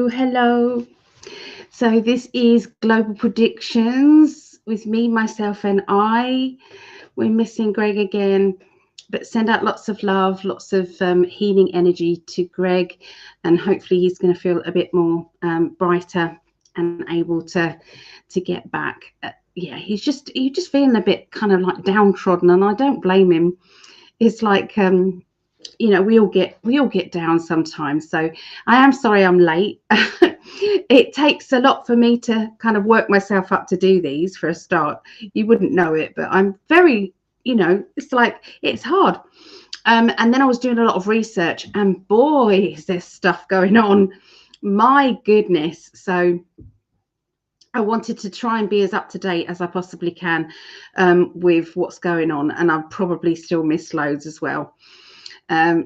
hello. So this is Global Predictions with me, myself, and I. We're missing Greg again, but send out lots of love, lots of healing energy to Greg, and hopefully he's going to feel a bit more brighter and able to get back. Yeah, he's just feeling a bit kind of like downtrodden, and I don't blame him. It's like we all get down sometimes. So I am sorry I'm late. It takes a lot for me to kind of work myself up to do these for a start. You wouldn't know it, but I'm very, it's like it's hard. And then I was doing a lot of research, and boy, is there stuff going on. My goodness. So I wanted to try and be as up to date as I possibly can with what's going on, and I've probably still missed loads as well.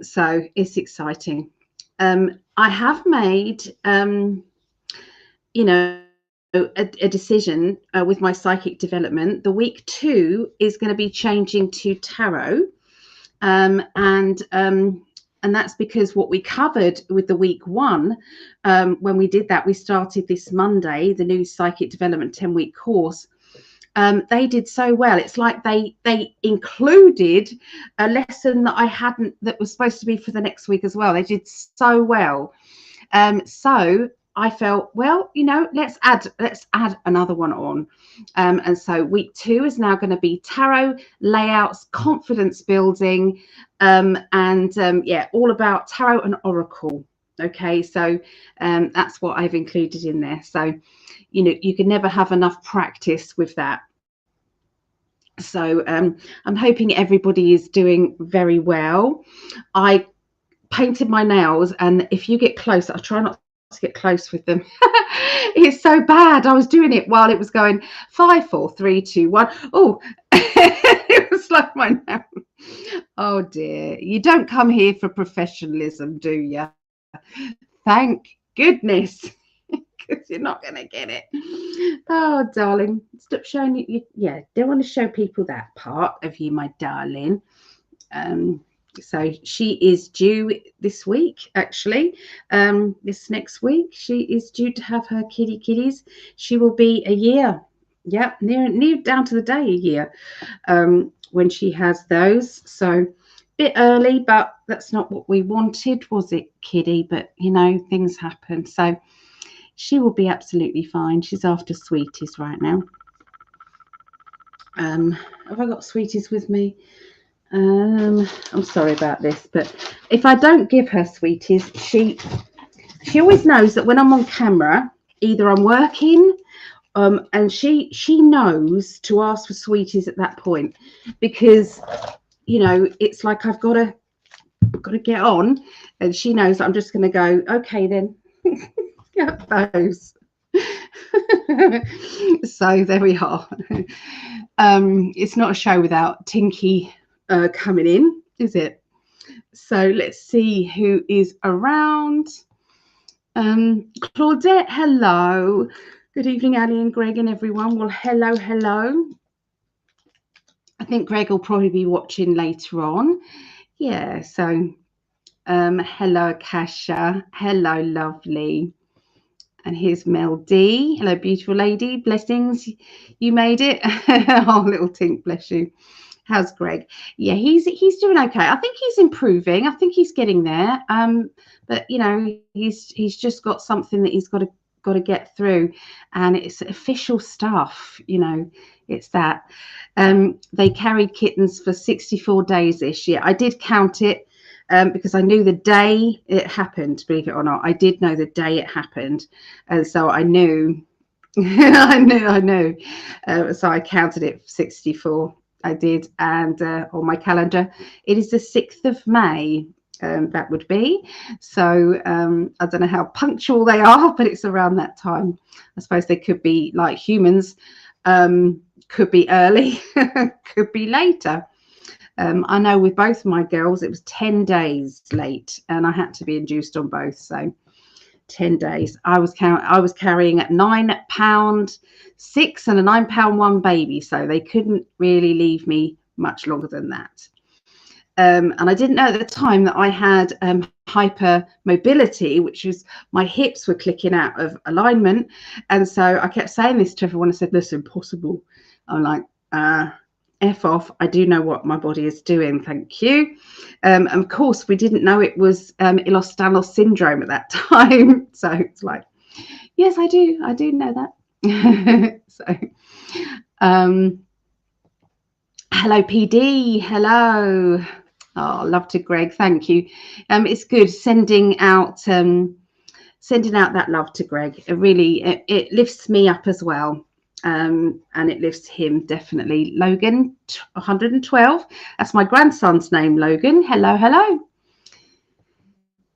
So it's exciting. I have made, a decision with my psychic development. The week 2 is going to be changing to tarot, and that's because what we covered with the week 1, when we did that, we started this Monday the new psychic development 10-week course. They did so well. It's like they included a lesson that I hadn't, that was supposed to be for the next week as well. They did so well. So I felt, well, let's add another one on. And so week 2 is now going to be tarot layouts, confidence building, all about tarot and oracle. Okay, so that's what I've included in there. So you can never have enough practice with that. So I'm hoping everybody is doing very well. I painted my nails, and if you get close, I'll try not to get close with them. It's so bad. I was doing it while it was going 5, 4, 3, 2, 1. Oh, it was like my nail. Oh dear. You don't come here for professionalism, do you? Thank goodness. Because you're not going to get it. Oh, darling, stop showing you. Yeah, don't want to show people that part of you, my darling. So she is due this week, actually. This next week, she is due to have her kitties. She will be a year. Yep, near down to the day a year when she has those. So bit early, but that's not what we wanted, was it, Kitty? But things happen. So she will be absolutely fine. She's after sweeties right now. Have I got sweeties with me? I'm sorry about this, but if I don't give her sweeties, she always knows that when I'm on camera, either I'm working, and she knows to ask for sweeties at that point, because it's like I've got to get on, and she knows that I'm just going to go, okay then. Get those. So there we are. It's not a show without Tinky coming in, is it? So let's see who is around. Claudette, hello. Good evening, Ali and Greg and everyone. Well, hello. I think Greg will probably be watching later on. Yeah, so hello, Akasha. Hello, lovely. And here's Mel D. Hello, beautiful lady. Blessings. You made it. Oh, little Tink, bless you. How's Greg? Yeah, he's doing okay. I think he's improving. I think he's getting there. But he's just got something that he's got to get through, and it's official stuff. It's that they carried kittens for 64 days this year. I did count it. Because I knew the day it happened, believe it or not. I did know the day it happened. And so I knew, I knew. So I counted it 64. I did. And on my calendar, it is the 6th of May. That would be. So I don't know how punctual they are, but it's around that time. I suppose they could be like humans, could be early, could be later. I know with both my girls, it was 10 days late, and I had to be induced on both. So 10 days. I was carrying at £9.6 and a £9.1 baby, so they couldn't really leave me much longer than that. And I didn't know at the time that I had hypermobility, which was my hips were clicking out of alignment. And so I kept saying this to everyone. I said, listen, impossible. I'm like, F off. I do know what my body is doing. Thank you. And of course, we didn't know it was Ehlers-Danlos syndrome at that time. So it's like, yes, I do. I do know that. So, hello, PD. Hello. Oh, love to Greg. Thank you. It's good sending out that love to Greg. It really it lifts me up as well. And it lifts him definitely. Logan 112. That's my grandson's name, Logan. Hello, hello.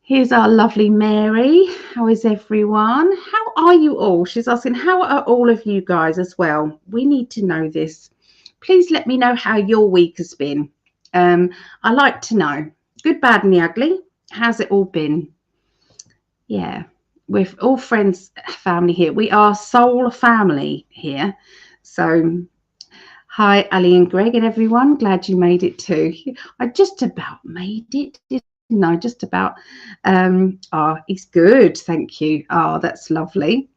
Here's our lovely Mary. How is everyone? How are you all? She's asking, how are all of you guys as well? We need to know this. Please let me know how your week has been. I like to know. Good, bad, and the ugly. How's it all been? Yeah, we're all friends, family here. We are soul family here. So, hi, Ali and Greg and everyone. Glad you made it too. I just about made it, didn't I? Just about. Oh, it's good. Thank you. Oh, that's lovely.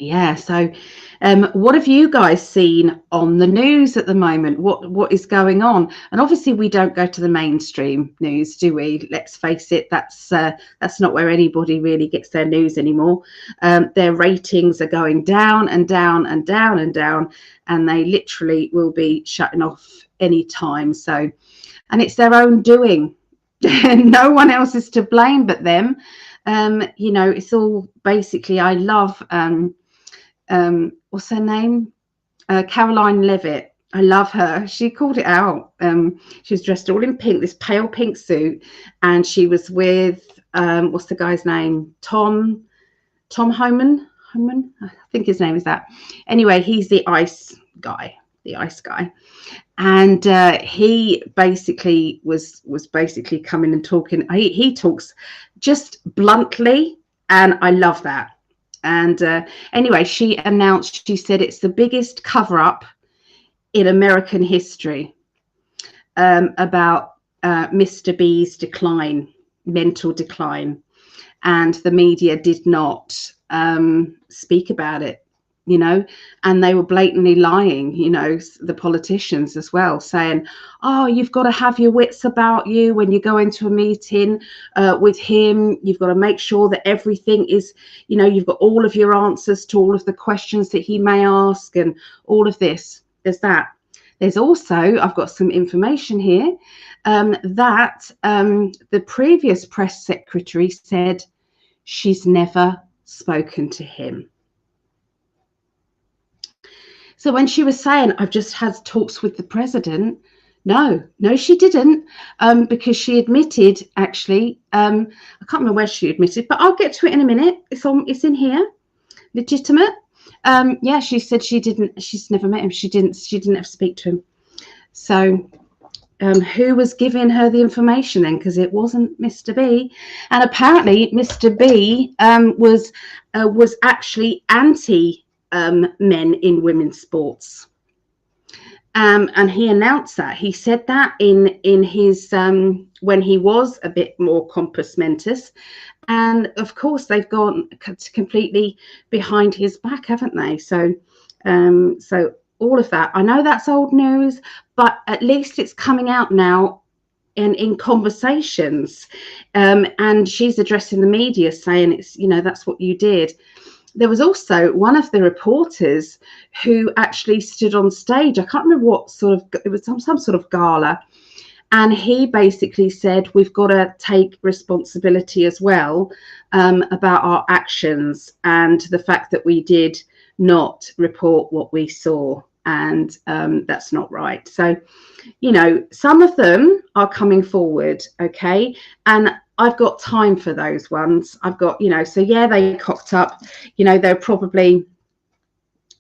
Yeah, so what have you guys seen on the news at the moment? What is going on? And obviously we don't go to the mainstream news, do we? Let's face it, that's not where anybody really gets their news anymore. Their ratings are going down and down and down and down, and they literally will be shutting off any time. So, and it's their own doing. No one else is to blame but them. You know, it's all basically, I love what's her name? Caroline Levitt. I love her. She called it out. She was dressed all in pink, this pale pink suit, and she was with what's the guy's name? Tom Homan. I think his name is that. Anyway, he's the ice guy, and he basically was basically coming and talking. He talks just bluntly, and I love that. And anyway, she announced, she said it's the biggest cover-up in American history about Mr. B's decline, mental decline. And the media did not speak about it, you know, and they were blatantly lying, you know, the politicians as well, saying, oh, you've got to have your wits about you when you go into a meeting with him. You've got to make sure that everything is, you know, you've got all of your answers to all of the questions that he may ask and all of this. There's that. There's also, I've got some information here that the previous press secretary said she's never spoken to him. So when she was saying, I've just had talks with the president, no, she didn't, because she admitted, actually, I can't remember where she admitted, but I'll get to it in a minute. It's in here, legitimate. Yeah, she said she's never met him. She didn't ever speak to him. So who was giving her the information then? Because it wasn't Mr. B. And apparently Mr. B was actually anti men in women's sports, and he announced that. He said that in his when he was a bit more compos mentis, and of course they've gone completely behind his back, haven't they? So so all of that, I know that's old news, but at least it's coming out now in conversations, and she's addressing the media saying, it's, you know, that's what you did. There was also one of the reporters who actually stood on stage. I can't remember what sort of, it was some sort of gala. And he basically said, we've got to take responsibility as well about our actions and the fact that we did not report what we saw. And that's not right. So, you know, some of them are coming forward. Okay. And I've got time for those ones. I've got, you know, so yeah, they cocked up, you know, they're probably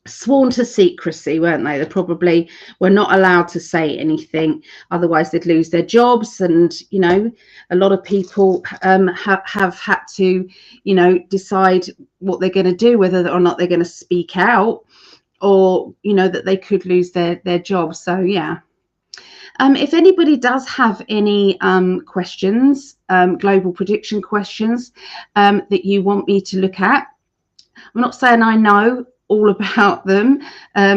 sworn to secrecy, weren't they? They probably were not allowed to say anything, otherwise they'd lose their jobs. And, you know, a lot of people have had to, you know, decide what they're going to do, whether or not they're going to speak out, or, you know, that they could lose their jobs. So, yeah. If anybody does have any questions, global prediction questions that you want me to look at, I'm not saying I know all about them,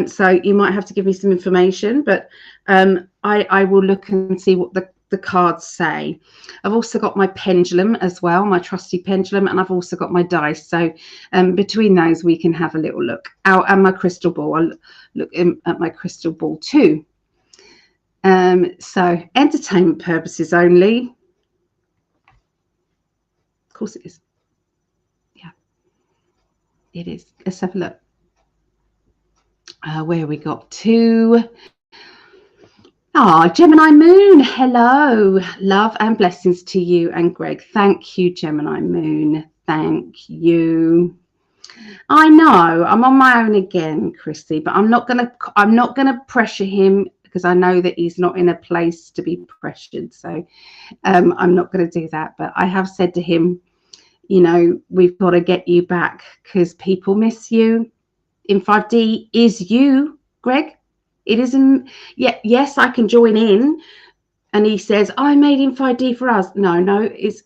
so you might have to give me some information, but I will look and see what the cards say. I've also got my pendulum as well, my trusty pendulum, and I've also got my dice. So between those, we can have a little look out, and my crystal ball. I'll look at my crystal ball too. So entertainment purposes only. Of course it is. Yeah, it is. Let's have a look. Where we got to? Gemini Moon. Hello. Love and blessings to you and Greg. Thank you, Gemini Moon. Thank you. I know I'm on my own again, Chrissy, but I'm not gonna pressure him, because I know that he's not in a place to be pressured. So I'm not going to do that. But I have said to him, you know, we've got to get you back because people miss you. In 5D is you, Greg. It isn't. Yeah, yes, I can join in. And he says, I made in 5D for us. No, it's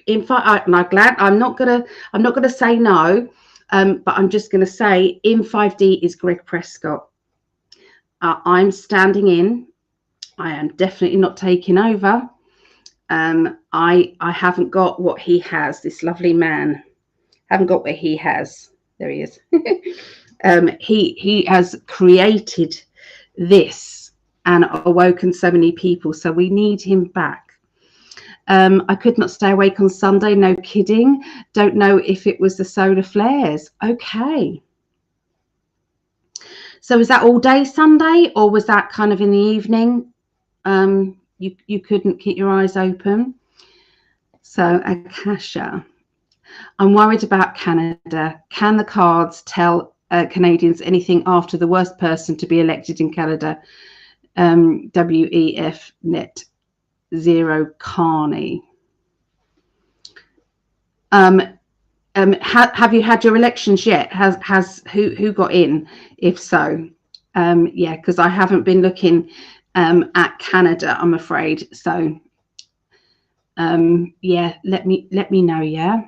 in 5. I'm glad. I'm not gonna say no. But I'm just going to say in 5D is Greg Prescott. I'm standing in. I am definitely not taking over. I haven't got what he has. This lovely man, haven't got what he has. There he is. He has created this and awoken so many people. So we need him back. I could not stay awake on Sunday. No kidding. Don't know if it was the solar flares. Okay. So was that all day Sunday, or was that kind of in the evening? You couldn't keep your eyes open. So Akasha, I'm worried about Canada. Can the cards tell Canadians anything after the worst person to be elected in Canada? WEF net zero Carney. Have you had your elections yet? Has who got in? If so, yeah, because I haven't been looking at Canada, I'm afraid. So, yeah, let me know. Yeah.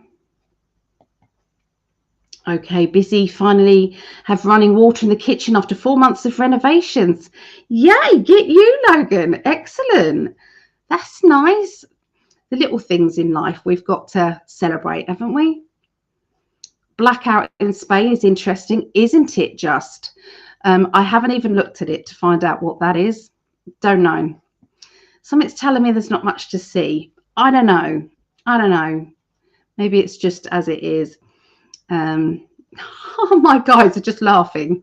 Okay, busy. Finally, have running water in the kitchen after 4 months of renovations. Yay! Get you, Logan. Excellent. That's nice. The little things in life we've got to celebrate, haven't we? Blackout in Spain is interesting, isn't it? Just I haven't even looked at it to find out what that is. Don't know. Something's telling me there's not much to see. I don't know. Maybe it's just as it is. Oh, my guys are just laughing.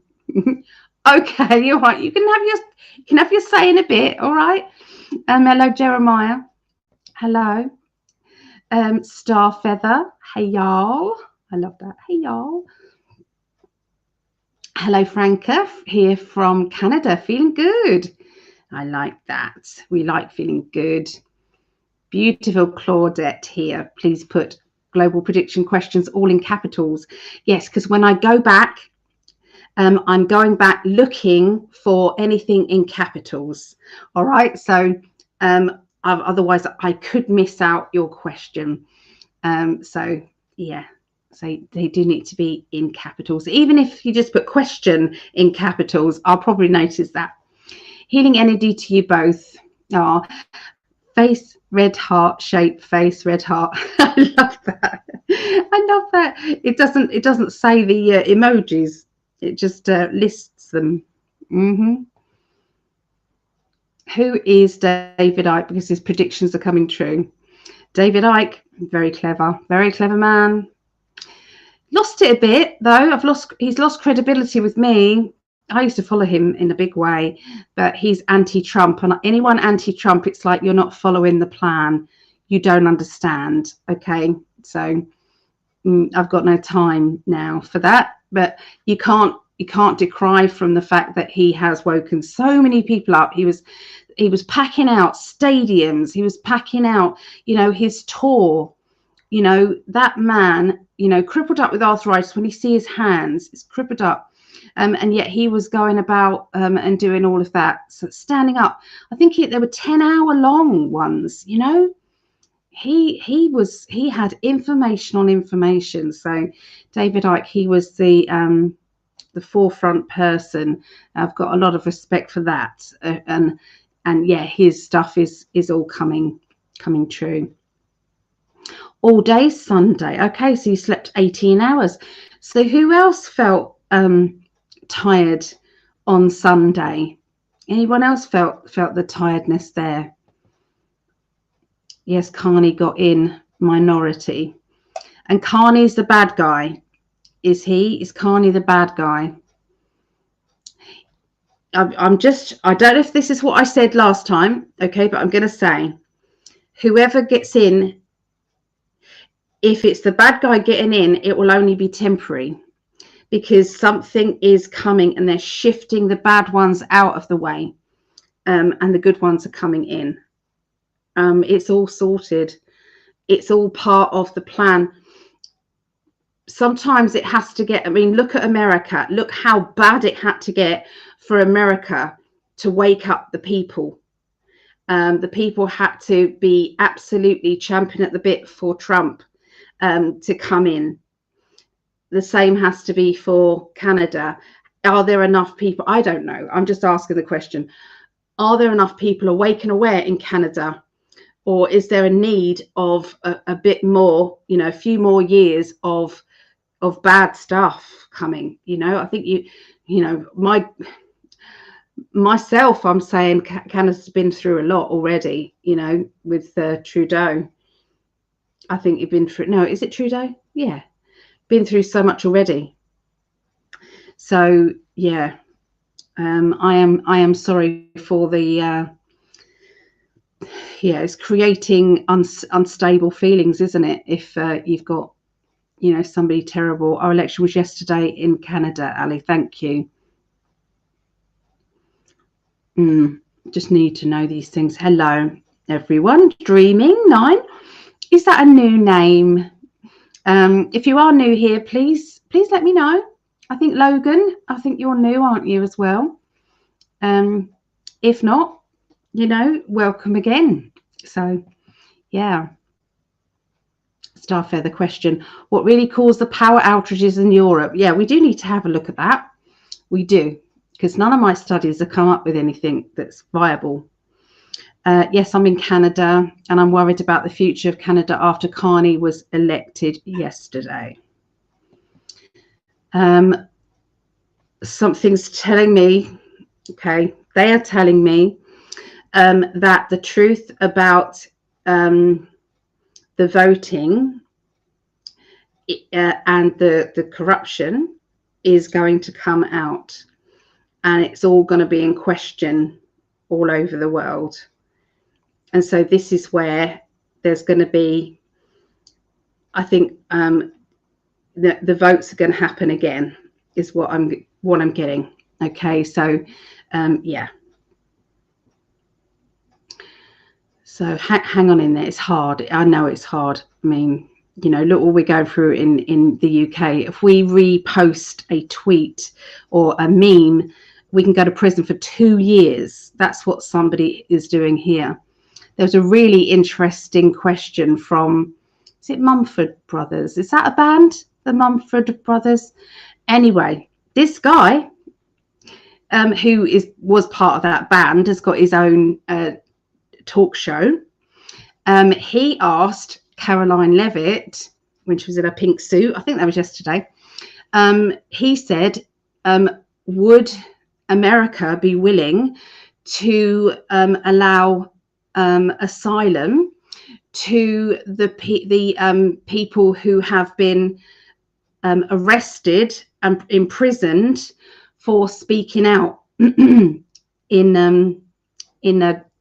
Okay, all right. You can have your say in a bit. All right. Hello, Jeremiah. Hello. Star Feather. Hey, y'all. I love that. Hey, y'all. Hello, Franca, here from Canada. Feeling good. I like that. We like feeling good. Beautiful Claudette here. Please put global prediction questions all in capitals. Yes, because when I go back, I'm going back looking for anything in capitals. All right. So otherwise I could miss out your question. So, yeah. So they do need to be in capitals. Even if you just put question in capitals, I'll probably notice that. Healing energy to you both. Face, red heart, shape, face, red heart. I love that. I love that. It doesn't say the emojis. It just lists them. Who is David Icke? Because his predictions are coming true. David Icke, very clever man. Lost it a bit though. He's lost credibility with me. I used to follow him in a big way, but he's anti-Trump, and anyone anti-Trump, it's like you're not following the plan. You don't understand. Okay, so I've got no time now for that. But you can't decry from the fact that he has woken so many people up. He was packing out stadiums. He was packing out, his tour. That man, crippled up with arthritis. When you see his hands, it's crippled up. And yet he was going about and doing all of that, so standing up. I think there were 10-hour long ones, you know. He had information on information. So David Icke, he was the forefront person. I've got a lot of respect for that, and yeah, his stuff is all coming true. All day Sunday. Okay, so you slept 18 hours. So who else felt tired on Sunday? Anyone else felt the tiredness there? Yes, Carney got in, minority. And Carney's the bad guy. Is he? Is Carney the bad guy? I don't know if this is what I said last time, okay, but I'm going to say whoever gets in, if it's the bad guy getting in, it will only be temporary, because something is coming and they're shifting the bad ones out of the way, and the good ones are coming in. It's all sorted. It's all part of the plan. Sometimes it has to get, I mean, look at America. Look how bad it had to get for America to wake up the people. The people had to be absolutely champing at the bit for Trump to come in. The same has to be for Canada. Are there enough people? I don't know. I'm just asking the question. Are there enough people awake and aware in Canada? Or is there a need of a bit more, you know, a few more years of bad stuff coming? You know, I think you know, myself, I'm saying Canada's been through a lot already, you know, with Trudeau. I think you've been through, no, is it Trudeau? Yeah. Been through so much already. So yeah, I am sorry for the yeah, it's creating unstable feelings, isn't it? If you've got, you know, somebody terrible. Our election was yesterday in Canada, Ali. Thank you. Just need to know these things. Hello, everyone. Dreaming 9. Is that a new name? If you are new here, please let me know. I think Logan, I think you're new, aren't you, as well? If not, you know, welcome again. So, yeah. Starfeather question: what really caused the power outages in Europe? Yeah, we do need to have a look at that. We do, because none of my studies have come up with anything that's viable. Yes, I'm in Canada, and I'm worried about the future of Canada after Carney was elected yesterday. Something's telling me, okay, they are telling me that the truth about the voting and the corruption is going to come out, and it's all going to be in question all over the world. And so this is where there's going to be, I think, the votes are going to happen again, is what I'm getting. Okay, so yeah. So hang on in there. It's hard. I know it's hard. I mean, you know, look what we're going through in the UK. If we repost a tweet or a meme, we can go to prison for 2 years. That's what somebody is doing here. There was a really interesting question from, is it Mumford Brothers? Is that a band? The Mumford Brothers? Anyway, this guy who was part of that band has got his own talk show. He asked Caroline Levitt when she was in a pink suit, I think that was yesterday, he said, would America be willing to allow asylum to the people who have been arrested and imprisoned for speaking out in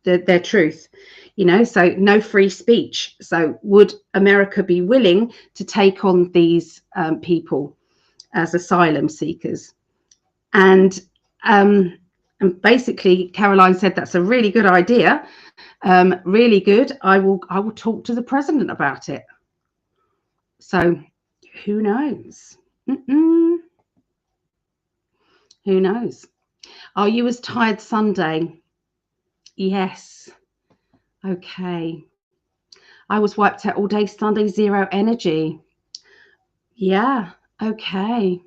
their truth, you know, so no free speech. So would America be willing to take on these people as asylum seekers? And basically Caroline said that's a really good idea, really good. I will talk to the president about it. So who knows? Who knows? Are you as tired Sunday? Yes. Okay. I was wiped out all day Sunday, zero energy. Yeah. Okay.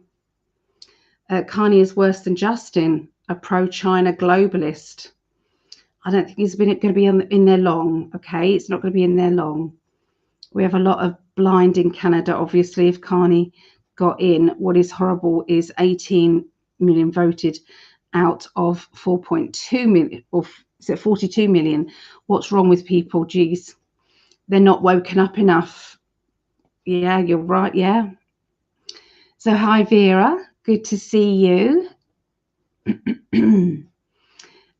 Kanye is worse than Justin, a pro-China globalist. I don't think he's going to be in there long. Okay. It's not going to be in there long. We have a lot of blind in Canada, obviously, if Carney got in. What is horrible is 18 million voted out of 4.2 million, or is it 42 million? What's wrong with people? Geez, they're not woken up enough. Yeah, you're right. Yeah. So, hi, Vera. Good to see you. David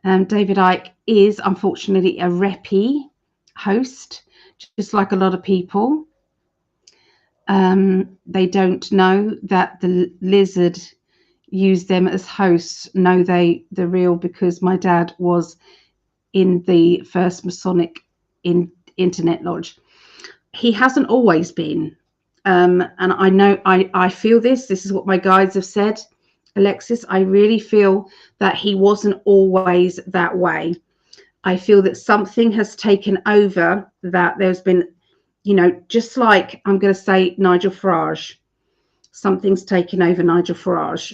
Icke is unfortunately a reppy host, just like a lot of people. They don't know that the lizard used them as hosts. No, they're real, because my dad was in the first Masonic internet lodge. He hasn't always been. And I know I feel this is what my guides have said, Alexis. I really feel that he wasn't always that way. I feel that something has taken over, that there's been, just like I'm going to say Nigel Farage, something's taken over Nigel Farage.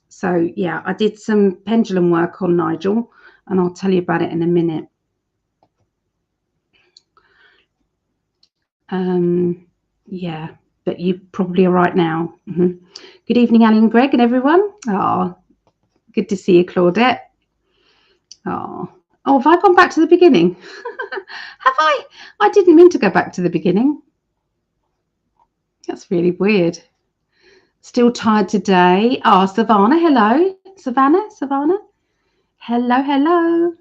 So, yeah, I did some pendulum work on Nigel, and I'll tell you about it in a minute. Yeah, but you probably are right now. Good evening, Annie and Greg and everyone. Oh, good to see you, Claudette. Oh, have I gone back to the beginning? Have I? I didn't mean to go back to the beginning. That's really weird. Still tired today. Oh, Savannah, hello. Savannah. Hello.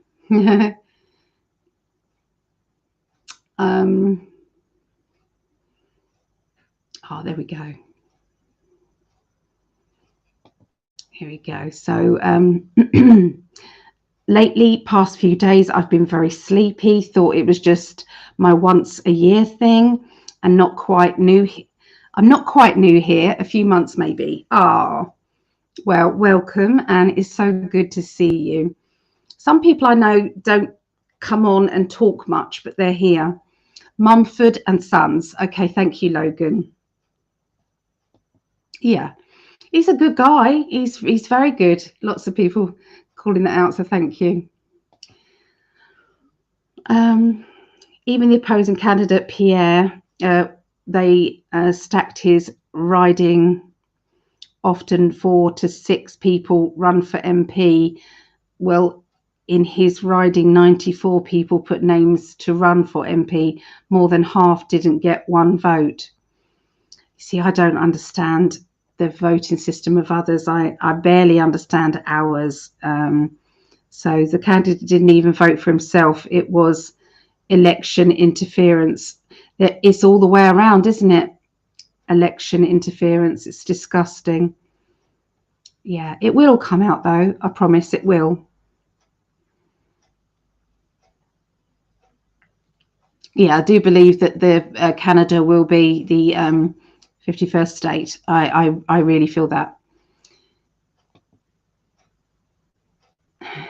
There we go. Here we go. So lately, past few days, I've been very sleepy. Thought it was just my once a year thing, and not quite new. I'm not quite new here. A few months maybe. Well, welcome, and it's so good to see you. Some people I know don't come on and talk much, but they're here. Mumford and Sons. Okay, thank you, Logan. Yeah, he's a good guy. He's very good. Lots of people calling that out, so thank you. Even the opposing candidate, Pierre, they stacked his riding. Often 4 to 6 people run for MP. Well, in his riding, 94 people put names to run for MP. More than half didn't get one vote. See, I don't understand the voting system of others. I barely understand ours. So the candidate didn't even vote for himself. It was election interference. It's all the way around, isn't it? Election interference. It's disgusting. Yeah, it will come out, though. I promise it will. Yeah, I do believe that the Canada will be the 51st state. I really feel that.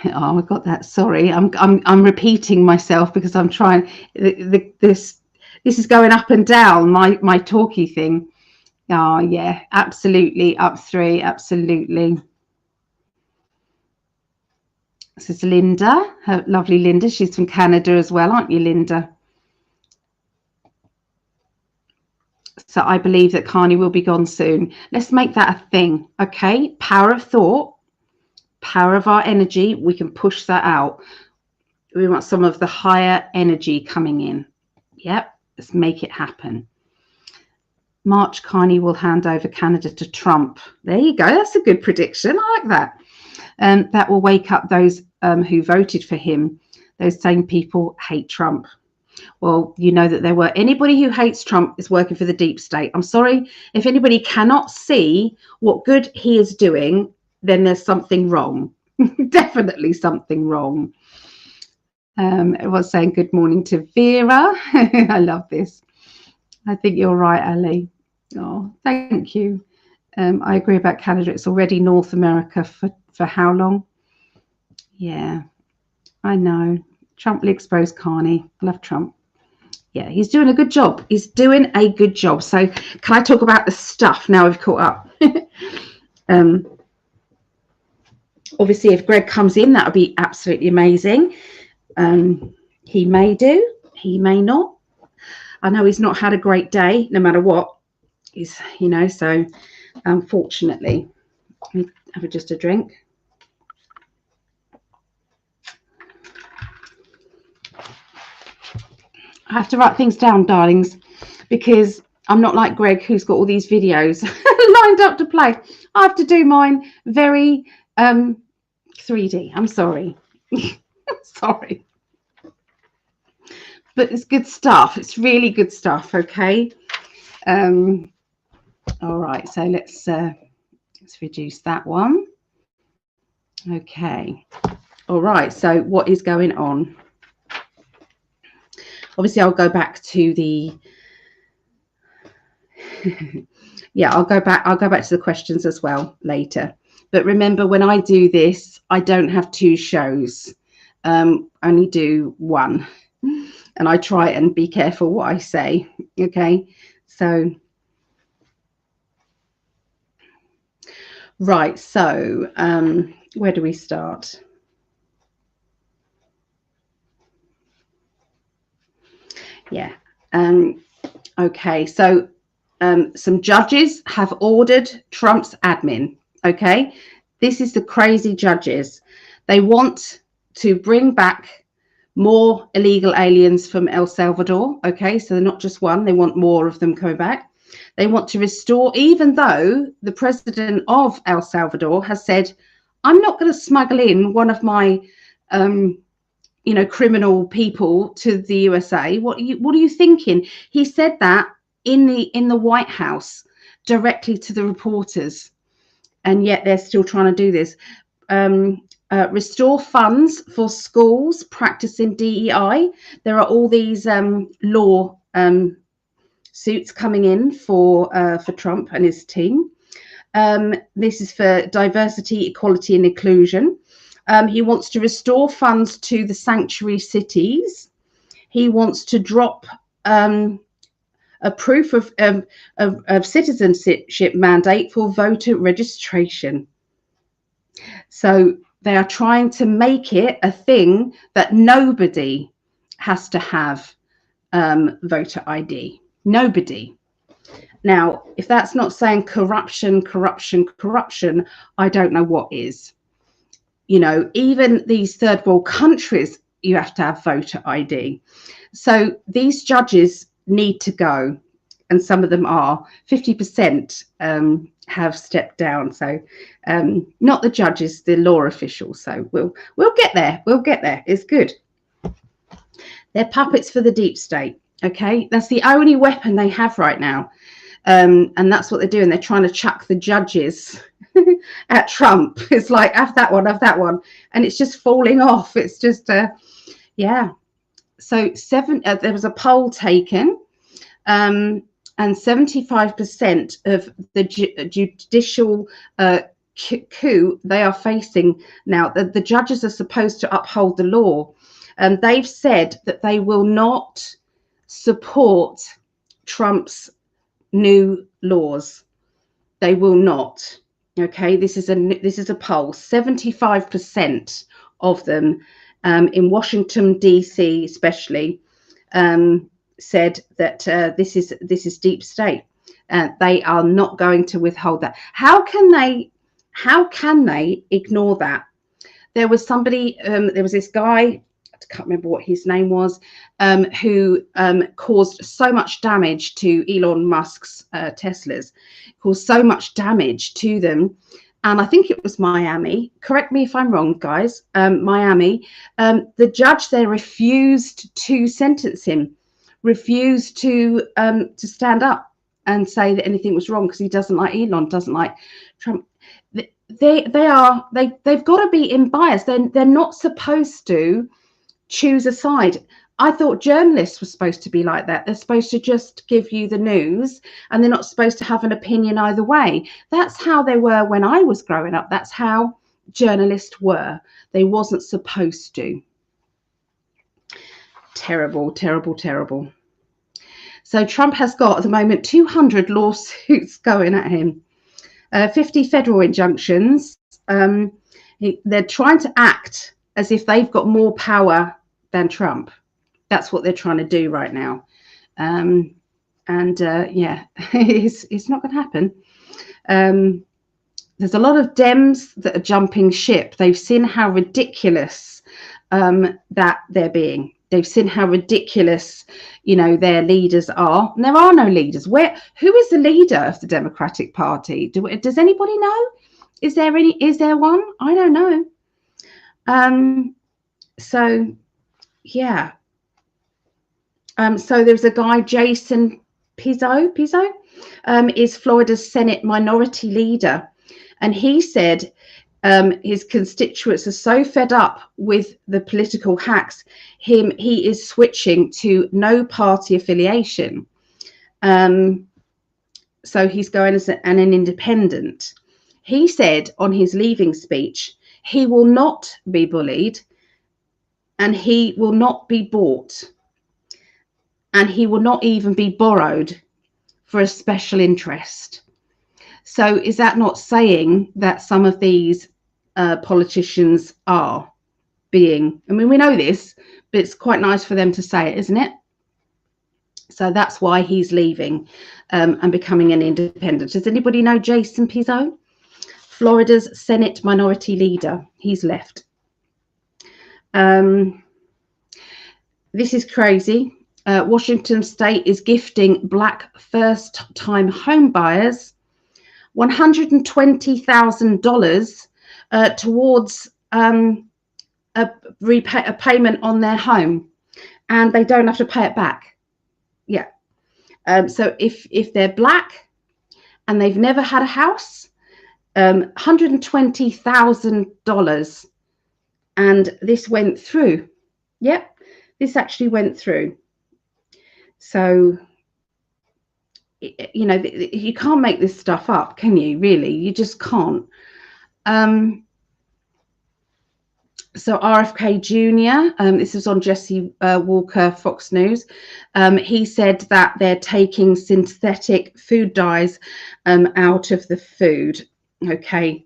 Oh, I got that. Sorry, I'm repeating myself because I'm trying. This is going up and down. My talky thing. Oh yeah, absolutely. Up 3, absolutely. This is Linda, lovely Linda. She's from Canada as well, aren't you, Linda? So I believe that Carney will be gone soon. Let's make that a thing, okay? Power of thought, power of our energy. We can push that out. We want some of the higher energy coming in. Yep, let's make it happen. March, Carney will hand over Canada to Trump. There you go. That's a good prediction. I like that. That will wake up those who voted for him. Those same people hate Trump. Well, you know that there were anybody who hates Trump is working for the deep state. I'm sorry. If anybody cannot see what good he is doing, then there's something wrong. Definitely something wrong. I was saying good morning to Vera. I love this. I think you're right, Ali. Oh, thank you. I agree about Canada. It's already North America for how long? Yeah, I know. Trump will expose Carney. Love Trump. Yeah, he's doing a good job. He's doing a good job. So can I talk about the stuff now we've caught up? Obviously, if Greg comes in, that would be absolutely amazing. He may do. He may not. I know he's not had a great day, no matter what. He's, so unfortunately, let me have just a drink. I have to write things down, darlings, because I'm not like Greg, who's got all these videos lined up to play. I have to do mine very 3D. I'm sorry. Sorry. But it's good stuff. It's really good stuff, okay? All right, so let's reduce that one. Okay. All right, so what is going on? Obviously, I'll go back to the I'll go back to the questions as well later. But remember, when I do this, I don't have two shows. Only do one. And I try and be careful what I say. Okay, so right, so where do we start? Yeah. Okay, so some judges have ordered Trump's admin. Okay, this is the crazy judges. They want to bring back more illegal aliens from El Salvador. Okay, so they're not just one, they want more of them coming back. They want to restore, even though the president of El Salvador has said, I'm not going to smuggle in one of my criminal people to the USA. What are you thinking? He said that in the White House directly to the reporters, and yet they're still trying to do this. Restore funds for schools practicing DEI. There are all these law suits coming in for Trump and his team. This is for diversity, equality, and inclusion. He wants to restore funds to the sanctuary cities. He wants to drop a proof of citizenship mandate for voter registration. So they are trying to make it a thing that nobody has to have voter ID. Nobody. Now, if that's not saying corruption, I don't know what is. Even these third world countries, you have to have voter ID. So these judges need to go, and some of them are. 50% have stepped down. So not the judges, the law officials. So we'll get there. We'll get there. It's good. They're puppets for the deep state. Okay, that's the only weapon they have right now. And that's what they're doing. They're trying to chuck the judges at Trump. It's like, have that one, and it's just falling off. It's just So there was a poll taken, and 75% of the judicial coup they are facing now. The judges are supposed to uphold the law, and they've said that they will not support Trump's new laws. They will not. Okay, this is a poll. 75% of them in Washington D.C. especially said that this is deep state. They are not going to withhold that. How can they ignore that? There was somebody. There was this guy. I can't remember what his name was, who caused so much damage to Elon Musk's Teslas, caused so much damage to them. And I think it was Miami. Correct me if I'm wrong, guys. Miami. The judge there refused to sentence him, refused to stand up and say that anything was wrong because he doesn't like Elon, doesn't like Trump. They've got to be unbiased. They're not supposed to choose a side. I thought journalists were supposed to be like that. They're supposed to just give you the news and they're not supposed to have an opinion either way. That's how they were when I was growing up. That's how journalists were. They wasn't supposed to. Terrible, terrible, terrible. So Trump has got at the moment 200 lawsuits going at him, 50 federal injunctions. They're trying to act as if they've got more power than Trump. That's what they're trying to do right now. Yeah, it's not going to happen. There's a lot of Dems that are jumping ship. They've seen how ridiculous that they're being. They've seen how ridiculous, their leaders are. And there are no leaders. Who is the leader of the Democratic Party? Does anybody know? Is there one? I don't know. So yeah. So there's a guy, Jason Pizzo, is Florida's Senate minority leader. And he said his constituents are so fed up with the political hacks, he is switching to no party affiliation. So he's going as an independent. He said on his leaving speech, he will not be bullied and he will not be bought. And he will not even be borrowed for a special interest. So is that not saying that some of these politicians are being, I mean, we know this, but it's quite nice for them to say it, isn't it? So that's why he's leaving and becoming an independent. Does anybody know Jason Pizzo? Florida's Senate minority leader. He's left. This is crazy. Washington State is gifting Black first-time home buyers $120,000 towards a payment on their home, and they don't have to pay it back. Yeah. So if they're Black and they've never had a house, $120,000, and this went through. Yep, this actually went through. So, you can't make this stuff up, can you? Really, you just can't. So RFK Jr., this is on Jesse Walker, Fox News. He said that they're taking synthetic food dyes out of the food. Okay,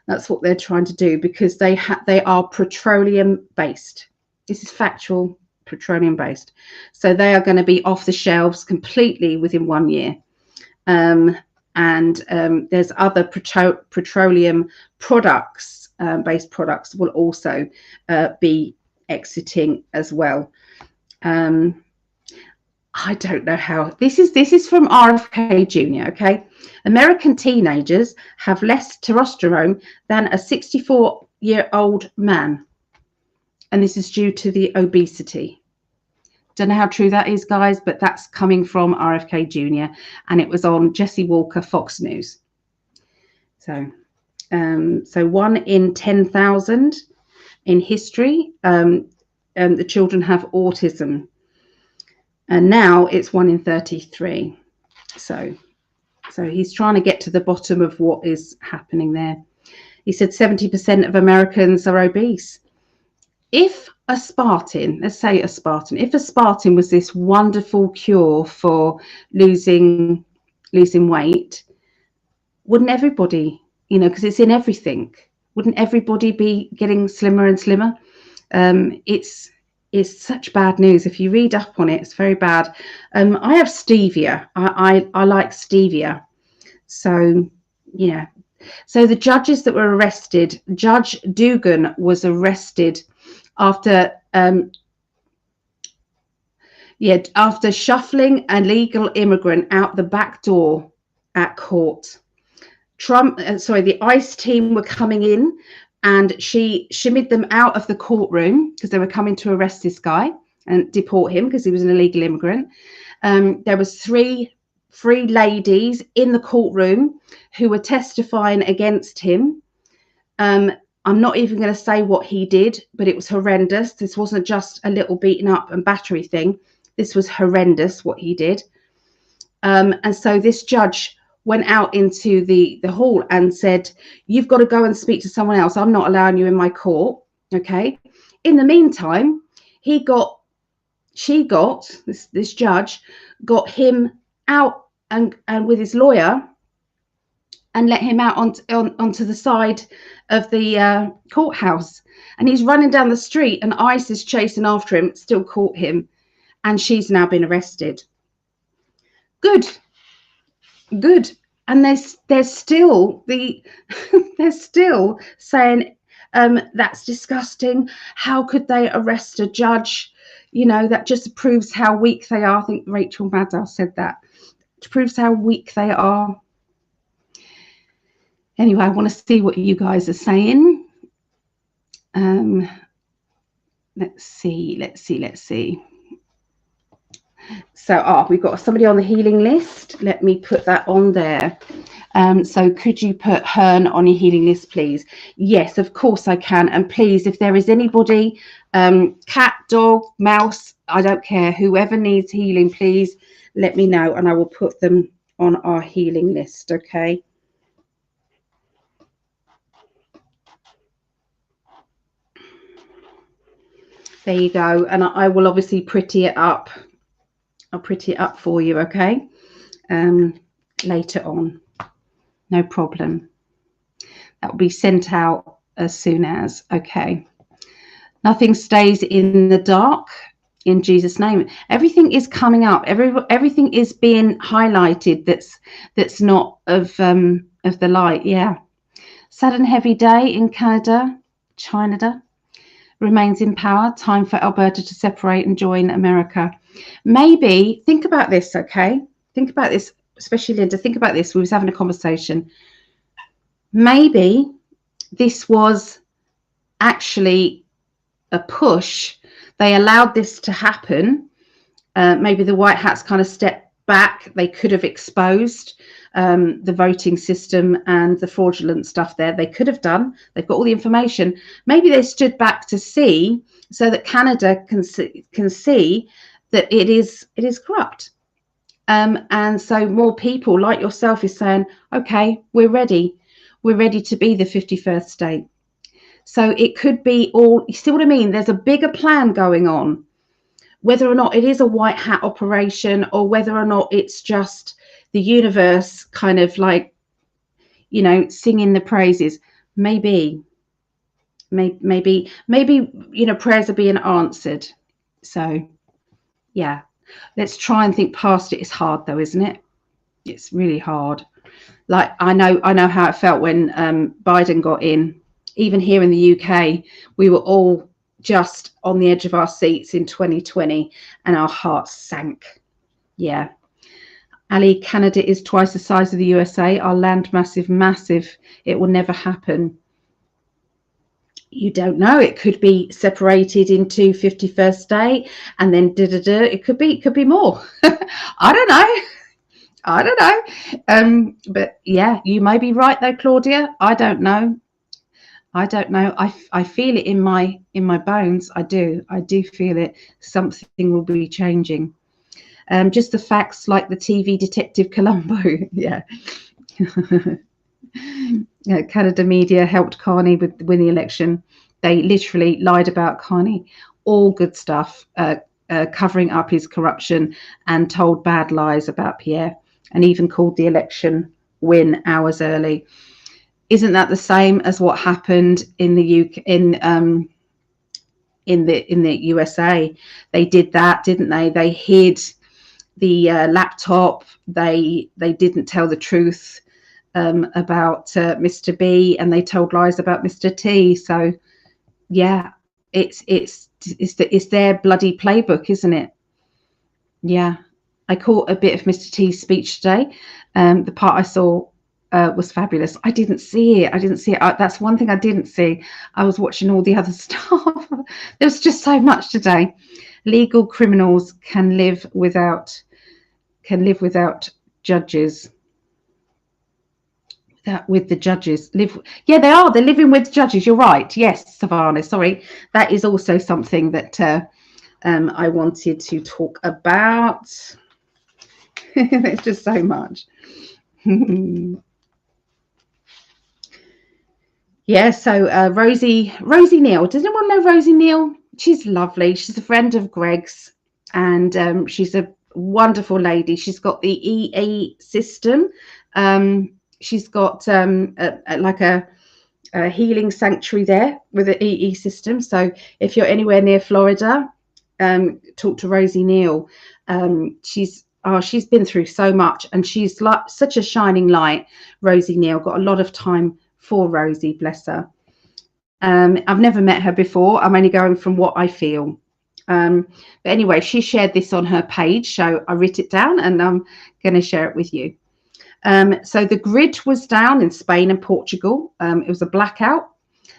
that's what they're trying to do because they are petroleum based. This is factual. Petroleum based, so they are going to be off the shelves completely within 1 year. There's other petroleum products, based products will also be exiting as well. I don't know how this is from RFK Jr. Okay, American teenagers have less testosterone than a 64-year-old man. And this is due to the obesity. Don't know how true that is, guys, but that's coming from RFK Jr. and it was on Jesse Walker, Fox News. So 1 in 10,000 in history, the children have autism, and now it's 1 in 33. So he's trying to get to the bottom of what is happening there. He said 70% of Americans are obese. If a Spartan, let's say a Spartan, if a Spartan was this wonderful cure for losing weight, wouldn't everybody, because it's in everything, wouldn't everybody be getting slimmer and slimmer? It's such bad news. If you read up on it, it's very bad. I have stevia. I like stevia. So, yeah. So the judges that were arrested, Judge Dugan was arrested after shuffling a legal immigrant out the back door at court. The ICE team were coming in and she shimmied them out of the courtroom because they were coming to arrest this guy and deport him because he was an illegal immigrant. There was three ladies in the courtroom who were testifying against him. I'm not even going to say what he did, but it was horrendous. This wasn't just a little beaten up and battery thing. This was horrendous what he did. And so this judge went out into the hall and said, you've got to go and speak to someone else. I'm not allowing you in my court. Okay. In the meantime, this judge got him out and with his lawyer and let him out onto the side of the courthouse. And he's running down the street and ICE is chasing after him, still caught him. And she's now been arrested. Good. And there's still they're still saying that's disgusting. How could they arrest a judge? You know, that just proves how weak they are. I think Rachel Maddow said that. It proves how weak they are. Anyway, I want to see what you guys are saying. Let's see. So, we've got somebody on the healing list. Let me put that on there. So could you put Hearn on your healing list, please? Yes, of course I can. And please, if there is anybody, cat, dog, mouse, I don't care, whoever needs healing, please let me know and I will put them on our healing list, okay? There you go. And I will obviously pretty it up. I'll pretty it up for you, okay? Later on. No problem. That will be sent out as soon as, okay. Nothing stays in the dark in Jesus' name. Everything is coming up. Everything is being highlighted that's not of the light, yeah. Sad and heavy day in Canada, China remains in power. Time for Alberta to separate and join America. Maybe, think about this, okay? Think about this, especially Linda, think about this. We was having a conversation. Maybe this was actually a push. They allowed this to happen. Maybe the White Hats kind of stepped back. They could have exposed the voting system and the fraudulent stuff there. They could have done. They've got all the information. Maybe they stood back to see, so that Canada can see that it is corrupt. And so more people like yourself is saying, okay, we're ready. We're ready to be the 51st state. So it could be all, you see what I mean? There's a bigger plan going on. Whether or not it is a white hat operation or whether or not it's just the universe kind of like, you know, singing the praises. Maybe, you know, prayers are being answered. So, yeah, let's try and think past it. It's hard though, isn't it? It's really hard. Like, I know how it felt when Biden got in. Even here in the UK, we were all just on the edge of our seats in 2020 and our hearts sank. Yeah. Ali, Canada is twice the size of the USA. Our land massive. It will never happen. You don't know. It could be separated into 51st state and then It could be more. I don't know. But yeah, you may be right though, Claudia. I don't know. I feel it in my bones. I do feel it. Something will be changing. Just the facts, like the TV detective Columbo. Yeah. Canada media helped Carney win the election. They literally lied about Carney. All good stuff, covering up his corruption, and told bad lies about Pierre, and even called the election win hours early. Isn't that the same as what happened in the UK, in the USA? They did that, didn't they? They hid the laptop. They didn't tell the truth about Mr. B, and they told lies about Mr. T. So yeah, it's their bloody playbook, isn't it? Yeah, I caught a bit of Mr. T's speech today. The part I saw was fabulous. I didn't see it. That's one thing I didn't see. I was watching all the other stuff. There's just so much today. Legal criminals can live without judges. that with the judges live. Yeah, they are. They're living with judges. You're right. Yes, Savannah. Sorry, that is also something that I wanted to talk about. There's just so much. Yeah. So Rosie Neal. Does anyone know Rosie Neal? She's lovely. She's a friend of Greg's, and she's a wonderful lady. She's got the EE system. She's got like a healing sanctuary there with the EE system. So if you're anywhere near Florida, talk to Rosie Neal. She's been through so much, and she's like such a shining light. Rosie Neal, got a lot of time for Rosie, bless her. I've never met her before. I'm only going from what I feel. But anyway, she shared this on her page, so I wrote it down and I'm going to share it with you. So the grid was down in Spain and Portugal. It was a blackout.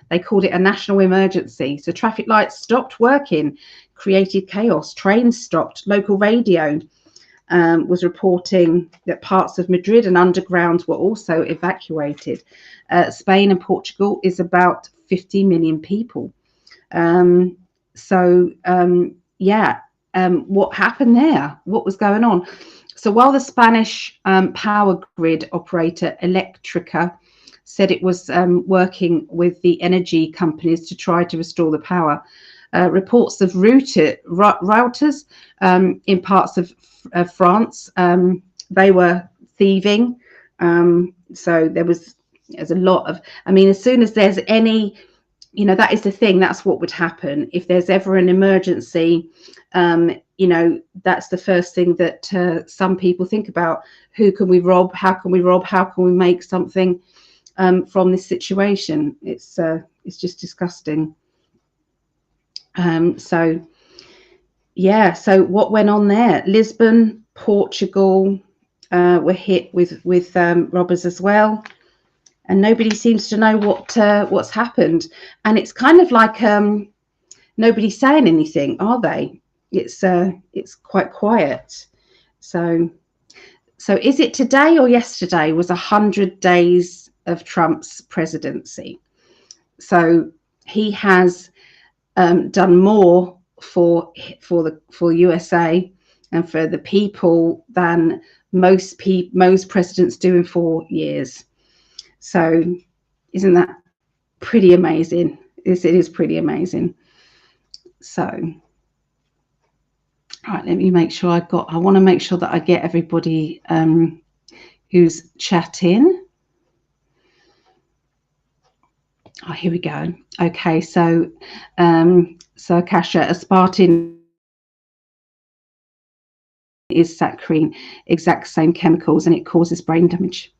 They called it a national emergency. So traffic lights stopped working, created chaos. Trains stopped. Local radio was reporting that parts of Madrid and underground were also evacuated. Spain and Portugal is about 50 million people. What happened there? What was going on? So while the Spanish power grid operator Electrica said it was working with the energy companies to try to restore the power, reports of routers in parts of France, they were thieving. So there's a lot of, I mean, as soon as there's any, that is the thing, that's what would happen if there's ever an emergency. That's the first thing that some people think about. Who can we rob? How can we rob? How can we make something from this situation? It's just disgusting. So what went on there? Lisbon, Portugal were hit with robbers as well, and nobody seems to know what's happened. And it's kind of like nobody's saying anything, are they? It's quite quiet. So is it today or yesterday was 100 days of Trump's presidency? So he has done more for USA and for the people than most presidents do in 4 years. So isn't that pretty amazing? It is pretty amazing. So right, let me make sure I want to make sure that I get everybody who's chatting. Oh, here we go. Okay, so Akasha, aspartame is saccharine, exact same chemicals, and it causes brain damage.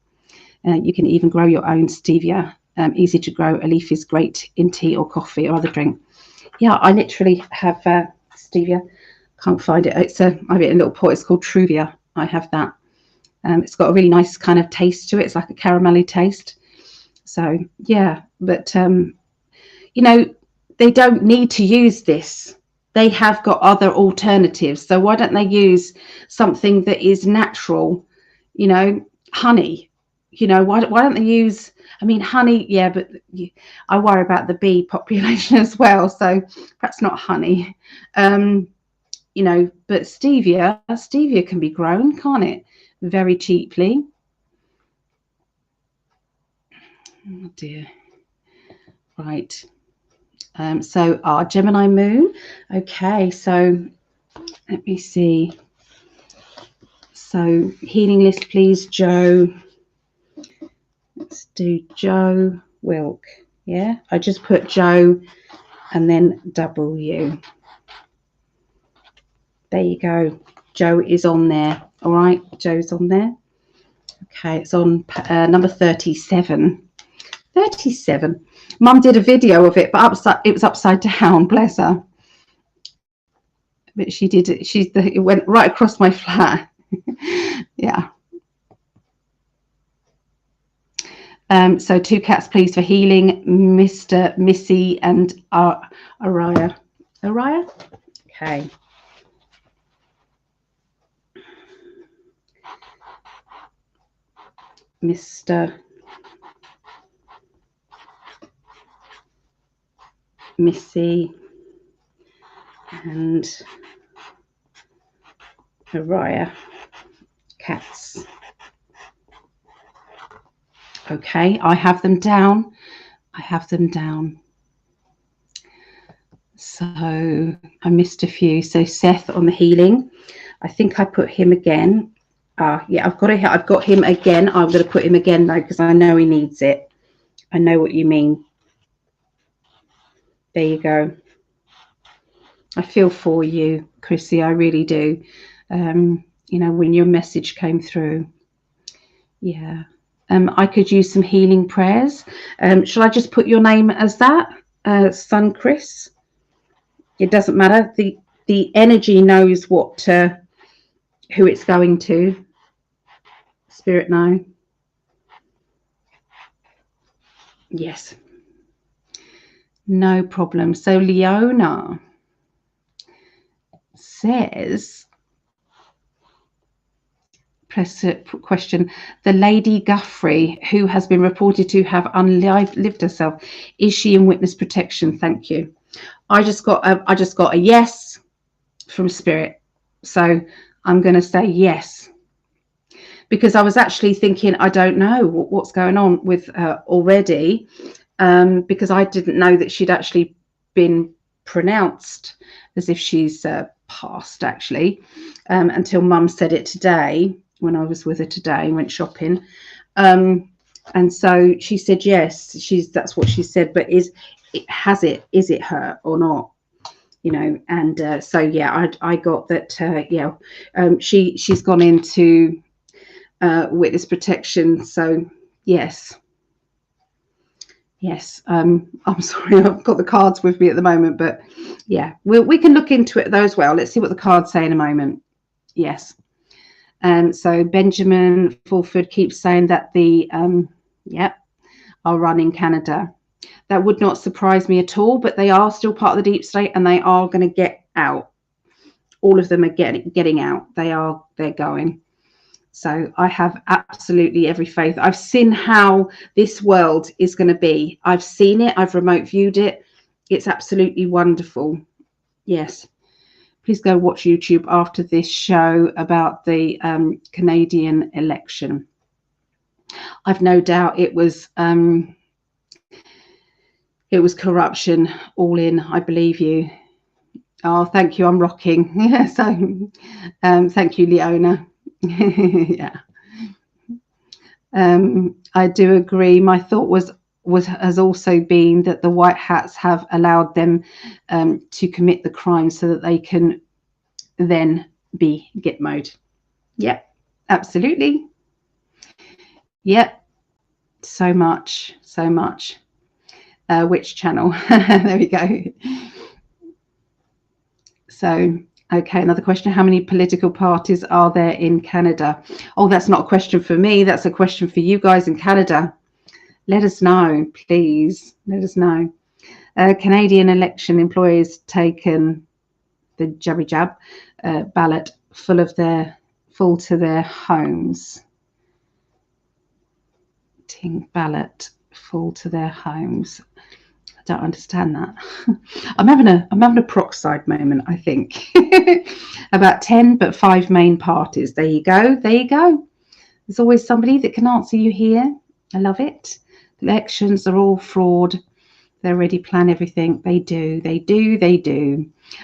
You can even grow your own stevia. Easy to grow. A leaf is great in tea or coffee or other drink. Yeah, I literally have stevia. Can't find it. I have it in a little pot. It's called Truvia. I have that. It's got a really nice kind of taste to it. It's like a caramelly taste. So yeah, but they don't need to use this. They have got other alternatives. So why don't they use something that is natural? Honey. Why don't they use? I mean, honey. Yeah, but I worry about the bee population as well. So perhaps not honey. But stevia can be grown, can't it? Very cheaply. Oh dear. Right. So our Gemini moon. Okay, so let me see. So healing list, please, Joe. Let's do Joe Wilk. Yeah, I just put Joe and then W. There you go. Joe is on there. All right, Joe's on there. Okay, it's on number 37. 37. Mum did a video of it, but it was upside down. Bless her. But she did it. It went right across my flat. Yeah. So 2 cats, please, for healing, Mr. Missy and Araya. Araya? Okay. Mr. Missy and Mariah cats. Okay, I have them down. I have them down. So I missed a few. So Seth on the healing. I think I put him again. Yeah, I've got him again. I'm going to put him again though, because I know he needs it. I know what you mean. There you go. I feel for you, Chrissy. I really do. You know, when your message came through. Yeah. I could use some healing prayers. Shall I just put your name as that, son Chris? It doesn't matter. The energy knows what who it's going to. Spirit, no. Yes. No problem. So Leona says, question, the Lady Guthrie, who has been reported to have unlived herself, is she in witness protection? Thank you. I just got a yes from Spirit. So I'm going to say yes. Because I was actually thinking, I don't know what's going on with her already, because I didn't know that she'd actually been pronounced as if she's passed, actually, until Mum said it today when I was with her today, went shopping. And so she said, yes, that's what she said. But is it her or not? You know, and so, yeah, I got that, yeah, she's gone into witness protection. So yes, I'm sorry, I've got the cards with me at the moment, but yeah, we can look into it though as well. Let's see what the cards say in a moment. Yes. So Benjamin Fulford keeps saying that the are run in Canada. That would not surprise me at all, but they are still part of the deep state and they are going to get out. All of them are getting out. They're going. So I have absolutely every faith. I've seen how this world is going to be. I've seen it. I've remote viewed it. It's absolutely wonderful. Yes. Please go watch YouTube after this show about the Canadian election. I've no doubt it was corruption all in. I believe you. Oh, thank you. I'm rocking. Yeah. So thank you, Leona. Yeah. I do agree. My thought has also been that the white hats have allowed them to commit the crime so that they can then be gitmoed. Yep, absolutely. Yep, so much. Which channel? There we go. So, okay, another question. How many political parties are there in Canada? Oh, that's not a question for me. That's a question for you guys in Canada. Let us know, please. Let us know. Canadian election employees taken the jabby jab ballot full to their homes. Ballot full to their homes. I don't understand that. I'm having a peroxide moment, I think. About 10, but 5 main parties. There you go. There you go. There's always somebody that can answer you here. I love it. Elections are all fraud. They already plan everything. They do.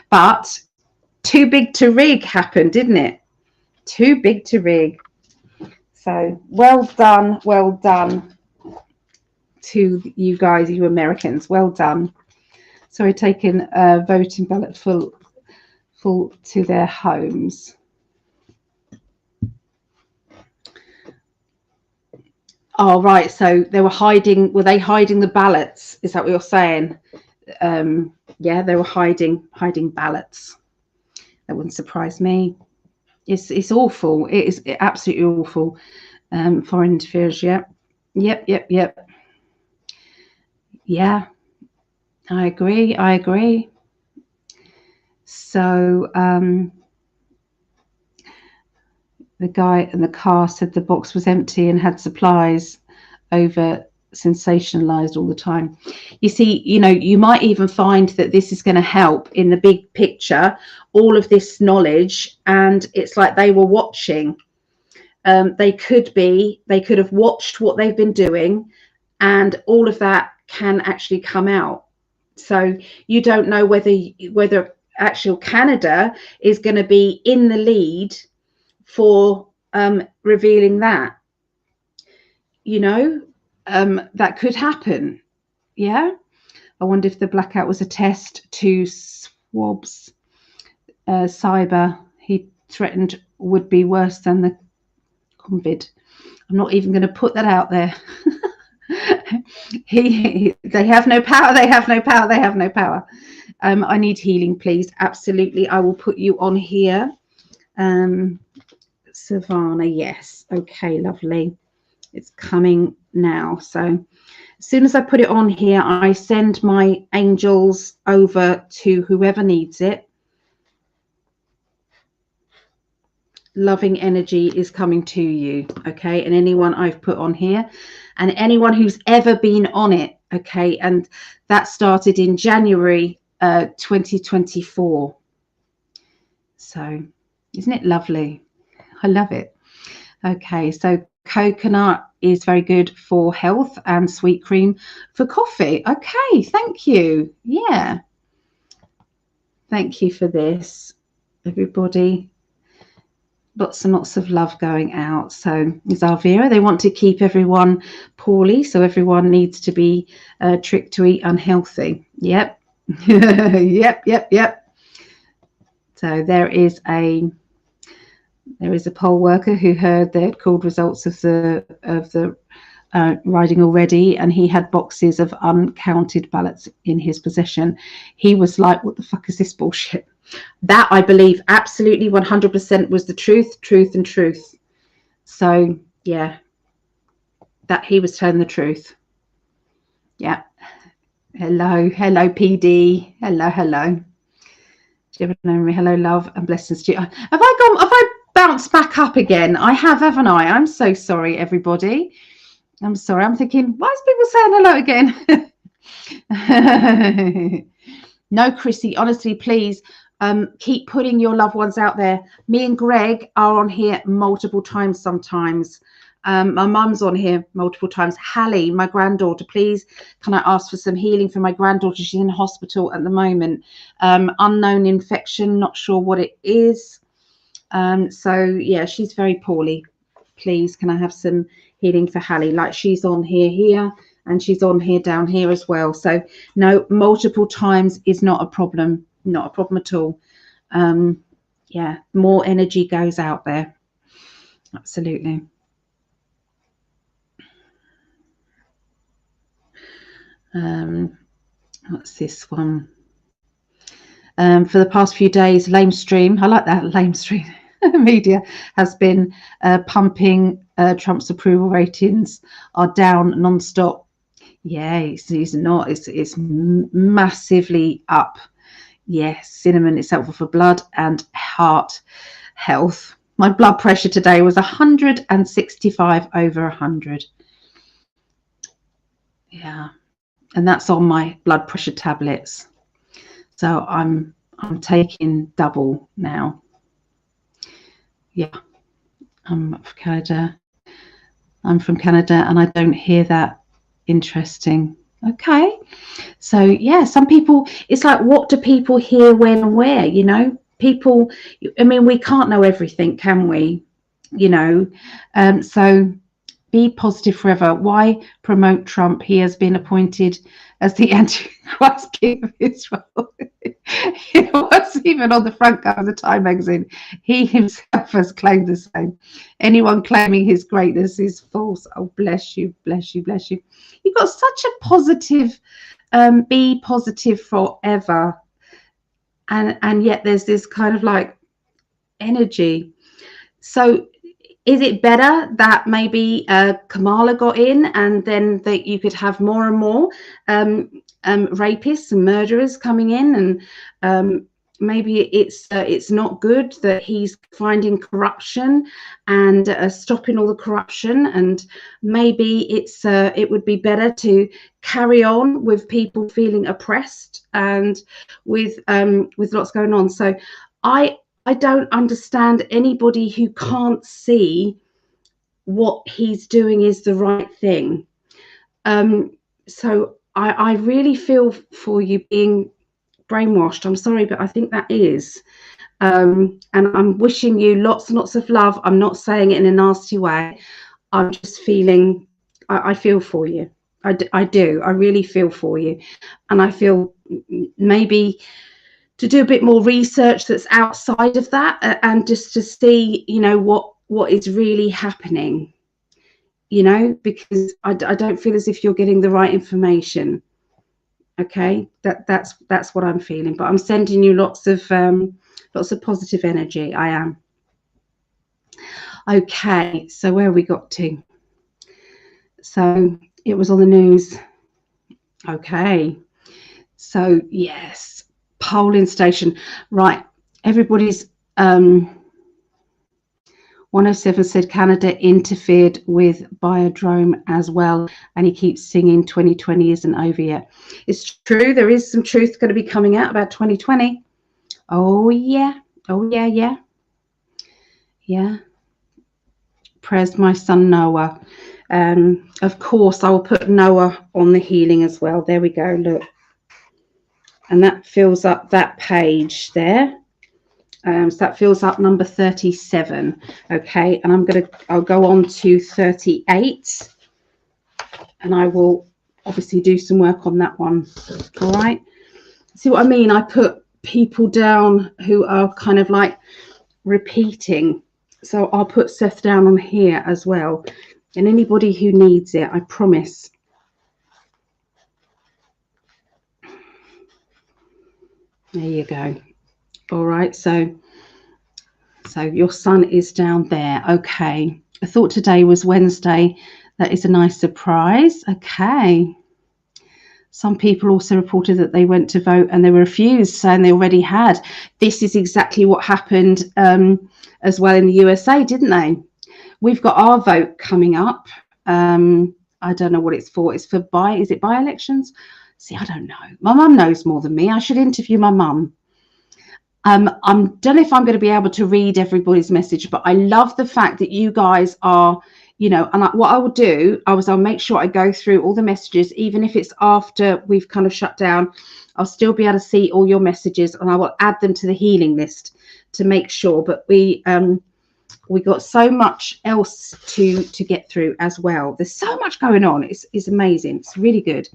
But too big to rig happened, didn't it? Too big to rig. So well done to you guys, you Americans. Well done. So taking a voting ballot full to their homes. Oh, right. So they were hiding. Were they hiding the ballots? Is that what you're saying? Yeah, they were hiding ballots. That wouldn't surprise me. It's awful. It is absolutely awful. Foreign interference. Yep. Yeah, I agree. So the guy in the car said the box was empty and had supplies over sensationalized all the time. You see, you might even find that this is going to help in the big picture, all of this knowledge, and it's like they were watching. They could have watched what they've been doing, and all of that can actually come out. So you don't know whether actual Canada is going to be in the lead for revealing that. That could happen. Yeah. I wonder if the blackout was a test to Swab's cyber he threatened would be worse than the COVID. I'm not even going to put that out there. They have no power. They have no power. They have no power. I need healing, please. Absolutely. I will put you on here. Savannah, yes. Okay, lovely. It's coming now. So as soon as I put it on here, I send my angels over to whoever needs it. Loving energy is coming to you, okay? And anyone I've put on here, and anyone who's ever been on it, okay? And that started in January 2024. So isn't it lovely? I love it. Okay, so coconut is very good for health, and sweet cream for coffee. Okay, thank you. Yeah, thank you for this, everybody. Lots and lots of love going out. So is Alvira. They want to keep everyone poorly, so everyone needs to be tricked to eat unhealthy. Yep. yep. So there is a poll worker who heard they had called results of the riding already, and he had boxes of uncounted ballots in his possession. He was like, what the fuck is this bullshit? That, I believe, absolutely 100% was the truth. So yeah, that he was telling the truth. Yeah. Hello PD. Hello. Do you ever know me? Hello, love and blessings to you. Have I bounced back up again? I have, haven't I? I'm so sorry, everybody. I'm sorry. I'm thinking, why is people saying hello again? No, Chrissy, honestly, please keep putting your loved ones out there. Me and Greg are on here multiple times sometimes. My mum's on here multiple times. Hallie, my granddaughter, please, can I ask for some healing for my granddaughter? She's in hospital at the moment. Unknown infection, not sure what it is. So, yeah, she's very poorly. Please, can I have some healing for Hallie? Like, she's on here, and she's on here down here as well. So, no, multiple times is not a problem. Not a problem at all. Yeah, more energy goes out there. Absolutely. What's this one? For the past few days, lamestream, I like that, lamestream media has been pumping Trump's approval ratings are down non-stop. Yeah, it's not. It's massively up. Yes, cinnamon is helpful for blood and heart health. My blood pressure today was 165 over 100. Yeah, and that's on my blood pressure tablets. So I'm taking double now. Yeah, I'm from Canada. And I don't hear that. Interesting. Okay. So yeah, some people, it's like, what do people hear when and where? People, I mean, we can't know everything, can we? So be positive forever. Why promote Trump? He has been appointed as the Antichrist king of Israel. He was even on the front cover of the Time magazine. He himself has claimed the same. Anyone claiming his greatness is false. Oh, bless you. You've got such a positive, be positive forever. And yet there's this kind of like energy. So is it better that maybe Kamala got in, and then that you could have more and more rapists and murderers coming in and maybe it's not good that he's finding corruption and stopping all the corruption, and maybe it would be better to carry on with people feeling oppressed and with lots going on. So I don't understand anybody who can't see what he's doing is the right thing. So I really feel for you being brainwashed. I'm sorry, but I think that is. And I'm wishing you lots and lots of love. I'm not saying it in a nasty way. I'm just feeling, I feel for you. I do. I really feel for you. And I feel maybe to do a bit more research that's outside of that, and just to see, what is really happening, because I don't feel as if you're getting the right information. Okay, that's what I'm feeling, but I'm sending you lots of positive energy. I am. Okay, so where we got to? So it was on the news. Okay, so yes, polling station, right? Everybody's 107 said Canada interfered with Biodrome as well, and he keeps singing 2020 isn't over yet. It's true, there is some truth going to be coming out about 2020. Oh yeah, yeah. Prayers, my son Noah. Of course, I will put Noah on the healing as well. There we go, look. And that fills up that page there. So that fills up number 37. Okay, and I'll go on to 38, and I will obviously do some work on that one. All right, see what I mean? I put people down who are kind of like repeating, so I'll put Seth down on here as well, and anybody who needs it, I promise. There you go. All right, so your son is down there. Okay, I thought today was Wednesday. That is a nice surprise. Okay. Some people also reported that they went to vote and they were refused, saying they already had. This is exactly what happened as well in the USA, didn't they? We've got our vote coming up. I don't know what it's for. It's for is it by-elections? See, I don't know. My mum knows more than me. I should interview my mum. I don't know if I'm going to be able to read everybody's message, but I love the fact that you guys are, and what I will do, I'll make sure I go through all the messages, even if it's after we've kind of shut down. I'll still be able to see all your messages, and I will add them to the healing list to make sure. But we got so much else to get through as well. There's so much going on. It's amazing. It's really good.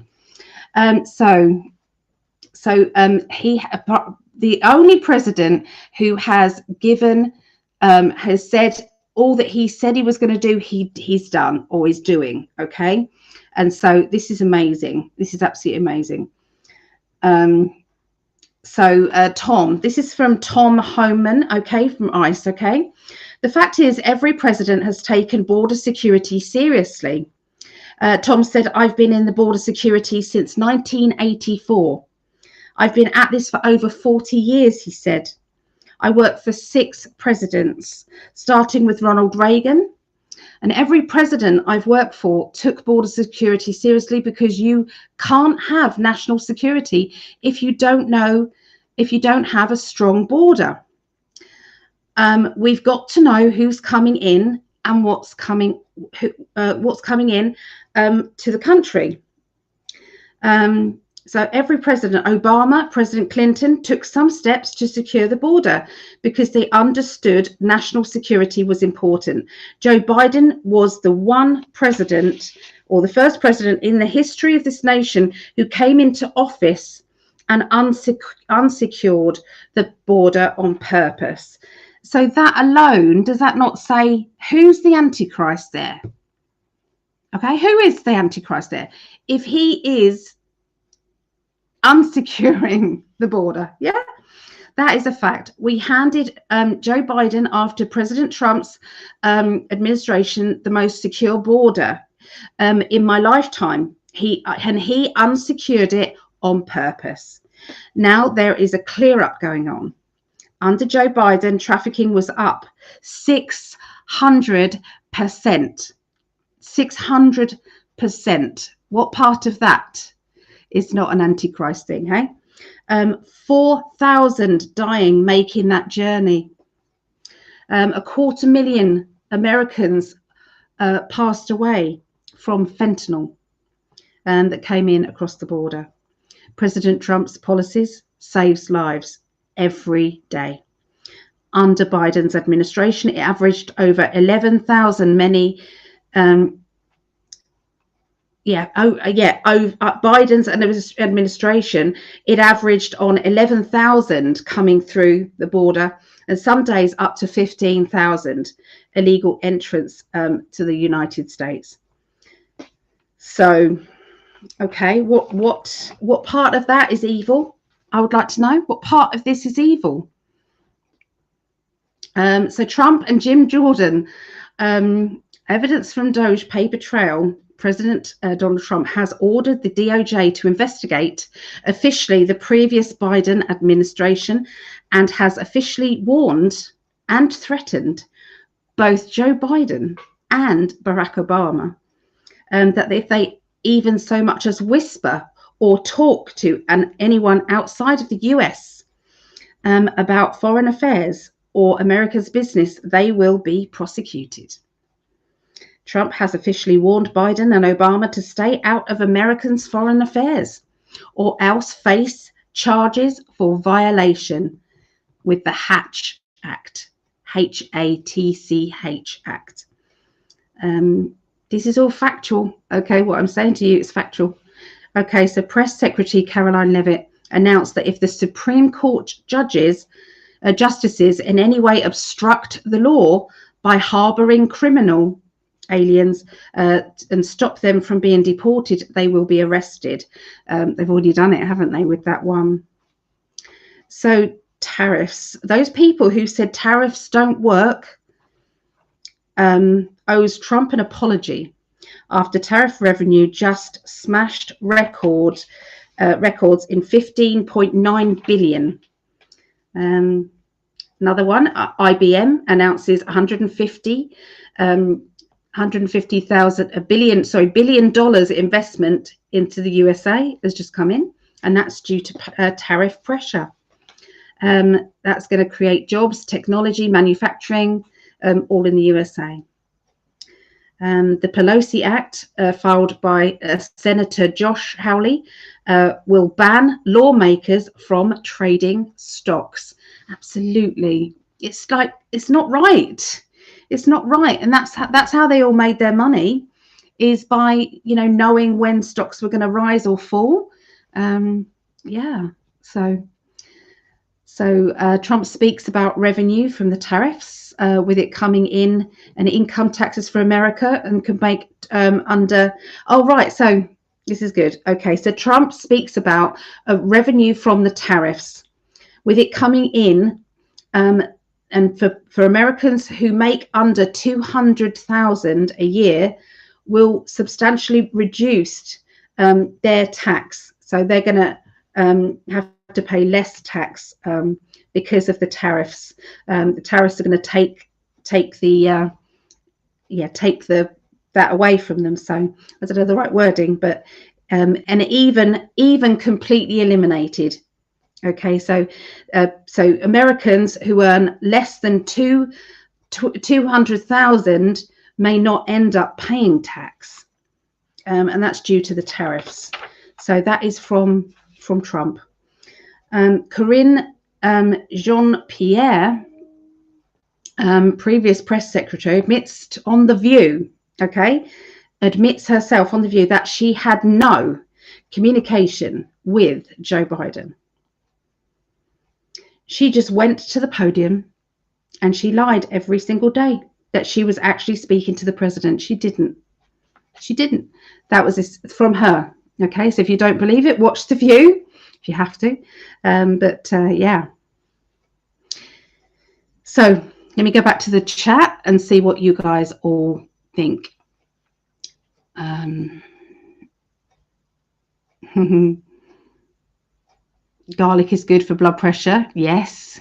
The only president who has given, has said all that he said he was going to do, he's done or is doing. Okay. And so this is amazing. This is absolutely amazing. Tom, this is from Tom Homan, okay, from ICE, okay. The fact is, every president has taken border security seriously. Tom said, I've been in the border security since 1984. I've been at this for over 40 years, he said. I worked for 6 presidents, starting with Ronald Reagan. And every president I've worked for took border security seriously, because you can't have national security if you don't have a strong border. We've got to know who's coming in and what's coming in to the country. So every president, Obama, President Clinton, took some steps to secure the border because they understood national security was important. Joe Biden was the one president, or the first president in the history of this nation, who came into office and unsecured the border on purpose. So that alone, does that not say who's the Antichrist there? Okay, who is the Antichrist there? If he is unsecuring the border, yeah, that is a fact. We handed Joe Biden, after President Trump's administration, the most secure border in my lifetime. He unsecured it on purpose. Now there is a clear up going on. Under Joe Biden, trafficking was up 600%. 600%. What part of that is not an antichrist thing, hey? 4,000 dying making that journey. 250,000 Americans passed away from fentanyl that came in across the border. President Trump's policies saves lives every day. Under Biden's administration, it averaged over 11,000 Biden's administration, it averaged on 11,000 coming through the border, and some days up to 15,000 illegal entrants to the United States. So, okay, what part of that is evil? I would like to know what part of this is evil. So Trump and Jim Jordan, evidence from Doge paper trail. President Donald Trump has ordered the DOJ to investigate officially the previous Biden administration and has officially warned and threatened both Joe Biden and Barack Obama that if they even so much as whisper or talk to anyone outside of the US about foreign affairs or America's business, they will be prosecuted. Trump has officially warned Biden and Obama to stay out of Americans' foreign affairs or else face charges for violation with the Hatch Act, H-A-T-C-H Act. This is all factual. Okay, what I'm saying to you is factual. Okay, so Press Secretary Caroline Leavitt announced that if the Supreme Court justices in any way obstruct the law by harboring criminal aliens and stop them from being deported, they will be arrested. They've already done it, haven't they, with that one? So tariffs, those people who said tariffs don't work owes Trump an apology after tariff revenue just smashed records in 15.9 billion. Another one, IBM announces billion dollars investment into the USA has just come in, and that's due to tariff pressure. That's going to create jobs, technology, manufacturing, all in the USA. The Pelosi Act, filed by Senator Josh Hawley, will ban lawmakers from trading stocks. Absolutely. It's like, it's not right. It's not right. And that's how they all made their money, is by, knowing when stocks were going to rise or fall. So Trump speaks about revenue from the tariffs, with it coming in, and income taxes for America, and can make so this is good. Okay, so Trump speaks about revenue from the tariffs, with it coming in, and for Americans who make under 200,000 a year, will substantially reduce their tax. So they're going to have to pay less tax because of the tariffs. The tariffs are going to take that away from them. So I don't know the right wording, but and even completely eliminated. Okay, so Americans who earn less than 200,000 may not end up paying tax, and that's due to the tariffs. So that is from Trump. Corinne Jean-Pierre, previous press secretary, admits on The View, admits herself on The View that she had no communication with Joe Biden. She just went to the podium and she lied every single day that she was actually speaking to the president. She didn't. That was from her. Okay, so if you don't believe it, watch The View if you have to. Yeah. So let me go back to the chat and see what you guys all think. Garlic is good for blood pressure. Yes.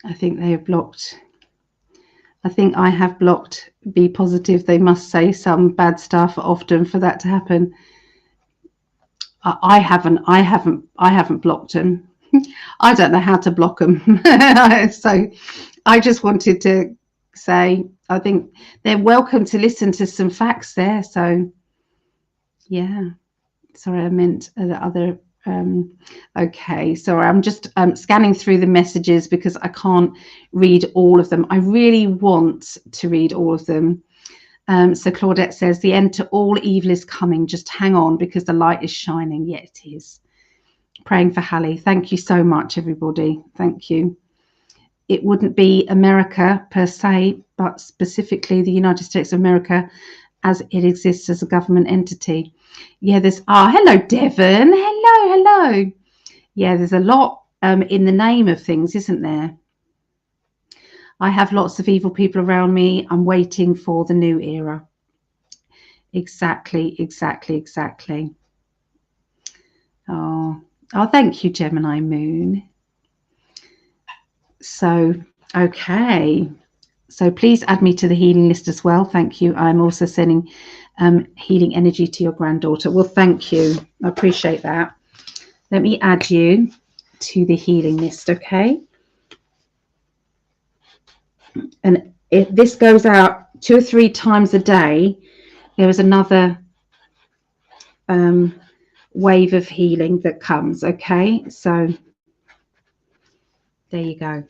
I think they have blocked. I think I have blocked Be Positive. They must say some bad stuff often for that to happen. I haven't blocked them. I don't know how to block them. So I just wanted to say, I think they're welcome to listen to some facts there. So yeah, sorry, I meant the other. Okay, sorry, I'm just scanning through the messages because I can't read all of them. I really want to read all of them. So Claudette says, the end to all evil is coming. Just hang on because the light is shining. Yeah, it is. Praying for Hallie. Thank you so much, everybody. Thank you. It wouldn't be America per se, but specifically the United States of America as it exists as a government entity. Yeah, there's, hello, Devon. Hello. Yeah, there's a lot in the name of things, isn't there? I have lots of evil people around me. I'm waiting for the new era. Exactly. Oh, thank you, Gemini Moon. So, okay. So please add me to the healing list as well. Thank you. I'm also sending healing energy to your granddaughter. Well, thank you. I appreciate that. Let me add you to the healing list, okay? And if this goes out 2 or 3 times a day, there is another wave of healing that comes, okay? So there you go.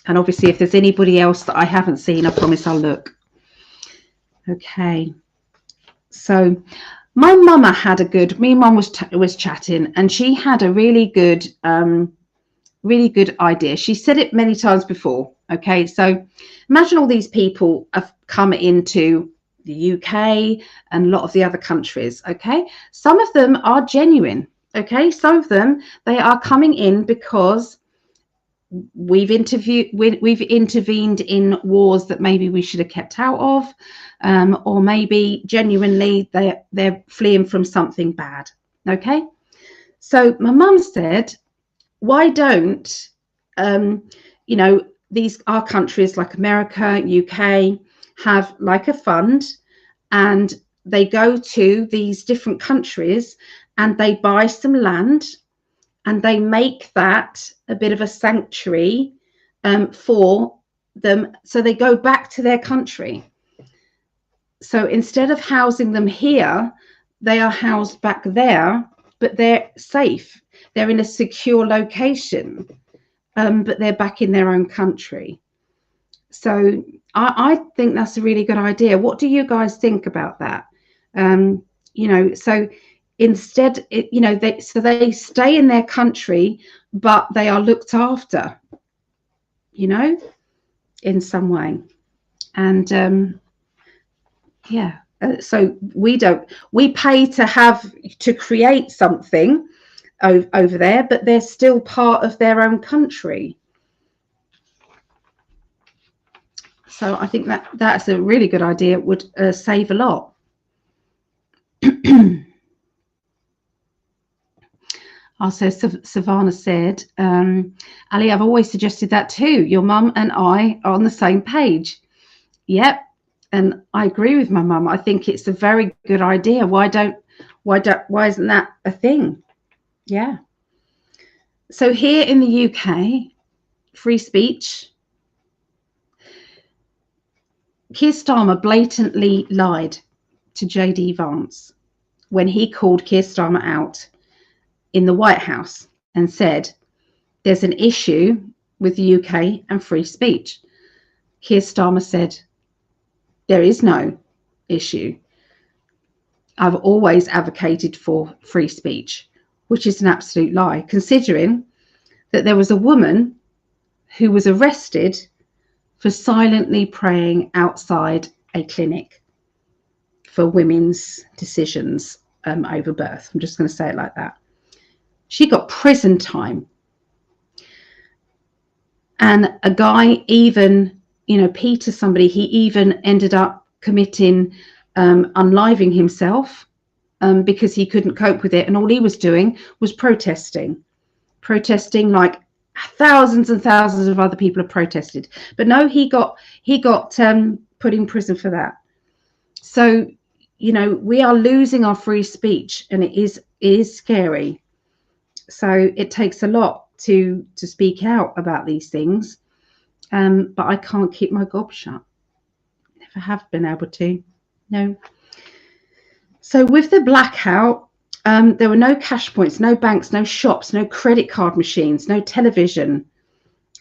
And obviously, if there's anybody else that I haven't seen, I promise I'll look. Okay. So my mama had a good, me and mum was chatting, and she had a really good idea. She said it many times before. Okay. So imagine all these people have come into the UK and a lot of the other countries. Okay. Some of them are genuine. Okay. Some of them, they are coming in because we've intervened in wars that maybe we should have kept out of, or maybe genuinely they're fleeing from something bad. Okay, so my mum said, why don't these our countries like America, UK have like a fund, and they go to these different countries and they buy some land and they make that a bit of a sanctuary for them, so they go back to their country. So instead of housing them here, they are housed back there, but they're safe. They're in a secure location, but they're back in their own country. So I think that's a really good idea. What do you guys think about that? So instead, they stay in their country, but they are looked after, in some way. And so we pay to create something over there, but they're still part of their own country. So I think that's a really good idea. It would save a lot. Also, Savannah said, Ali, I've always suggested that too. Your mum and I are on the same page. Yep. And I agree with my mum. I think it's a very good idea. Why isn't that a thing? Yeah. So here in the UK, free speech. Keir Starmer blatantly lied to JD Vance when he called Keir Starmer out in the White House and said there's an issue with the UK and free speech. Keir Starmer said there is no issue. I've always advocated for free speech, which is an absolute lie, considering that there was a woman who was arrested for silently praying outside a clinic for women's decisions over birth. I'm just going to say it like that. She got prison time. And a guy even, Peter somebody, he even ended up committing unliving himself because he couldn't cope with it, and all he was doing was protesting like thousands and thousands of other people have protested. But no, he got put in prison for that. So, you know, we are losing our free speech, and it is scary. So it takes a lot to speak out about these things. But I can't keep my gob shut. Never have been able to. No. So with the blackout, there were no cash points, no banks, no shops, no credit card machines, no television.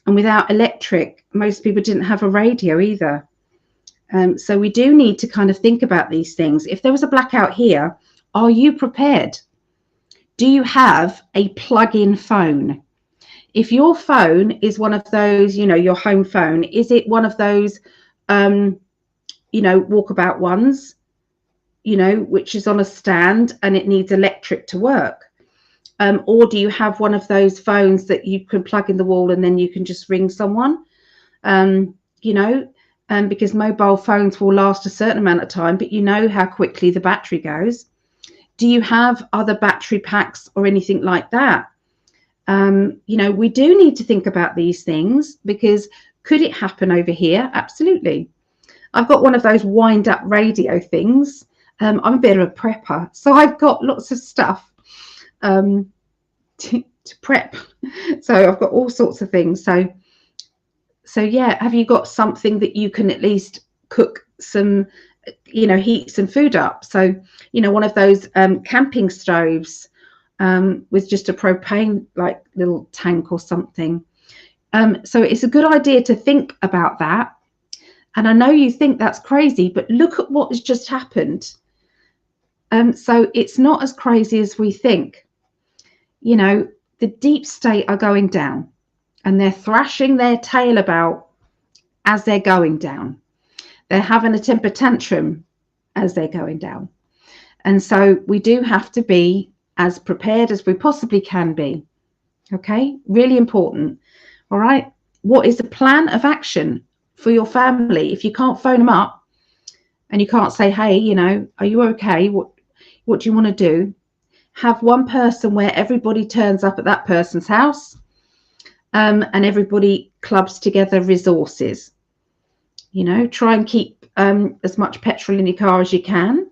And without electric, most people didn't have a radio either. So we do need to kind of think about these things. If there was a blackout here, are you prepared? Do you have a plug-in phone? If your phone is one of those, you know, your home phone, is it one of those, you know, walkabout ones, you know, which is on a stand and it needs electric to work? Or do you have one of those phones that you can plug in the wall and then you can just ring someone? You know, because mobile phones will last a certain amount of time, but you know how quickly the battery goes. Do you have other battery packs or anything like that? You know, we do need to think about these things, because could it happen over here? Absolutely. I've got one of those wind up radio things. I'm a bit of a prepper, so I've got lots of stuff to prep. So I've got all sorts of things. So yeah, have you got something that you can at least cook some, you know, heat some food up? So, you know, one of those camping stoves with just a propane like little tank or something. So it's a good idea to think about that. And I know you think that's crazy, but look at what has just happened. So it's not as crazy as we think. You know, the deep state are going down, and they're thrashing their tail about as they're going down. They're having a temper tantrum as they're going down. And so we do have to be as prepared as we possibly can be. Okay, really important. All right, what is the plan of action for your family? If you can't phone them up and you can't say, hey, you know, are you okay? What do you want to do? Have one person where everybody turns up at that person's house, and everybody clubs together resources. You know, try and keep as much petrol in your car as you can,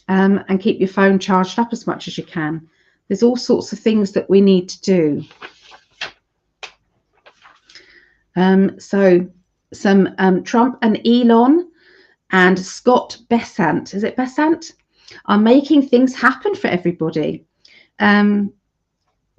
and keep your phone charged up as much as you can. There's all sorts of things that we need to do. So some Trump and Elon and Scott Bessant, is it Bessant, are making things happen for everybody.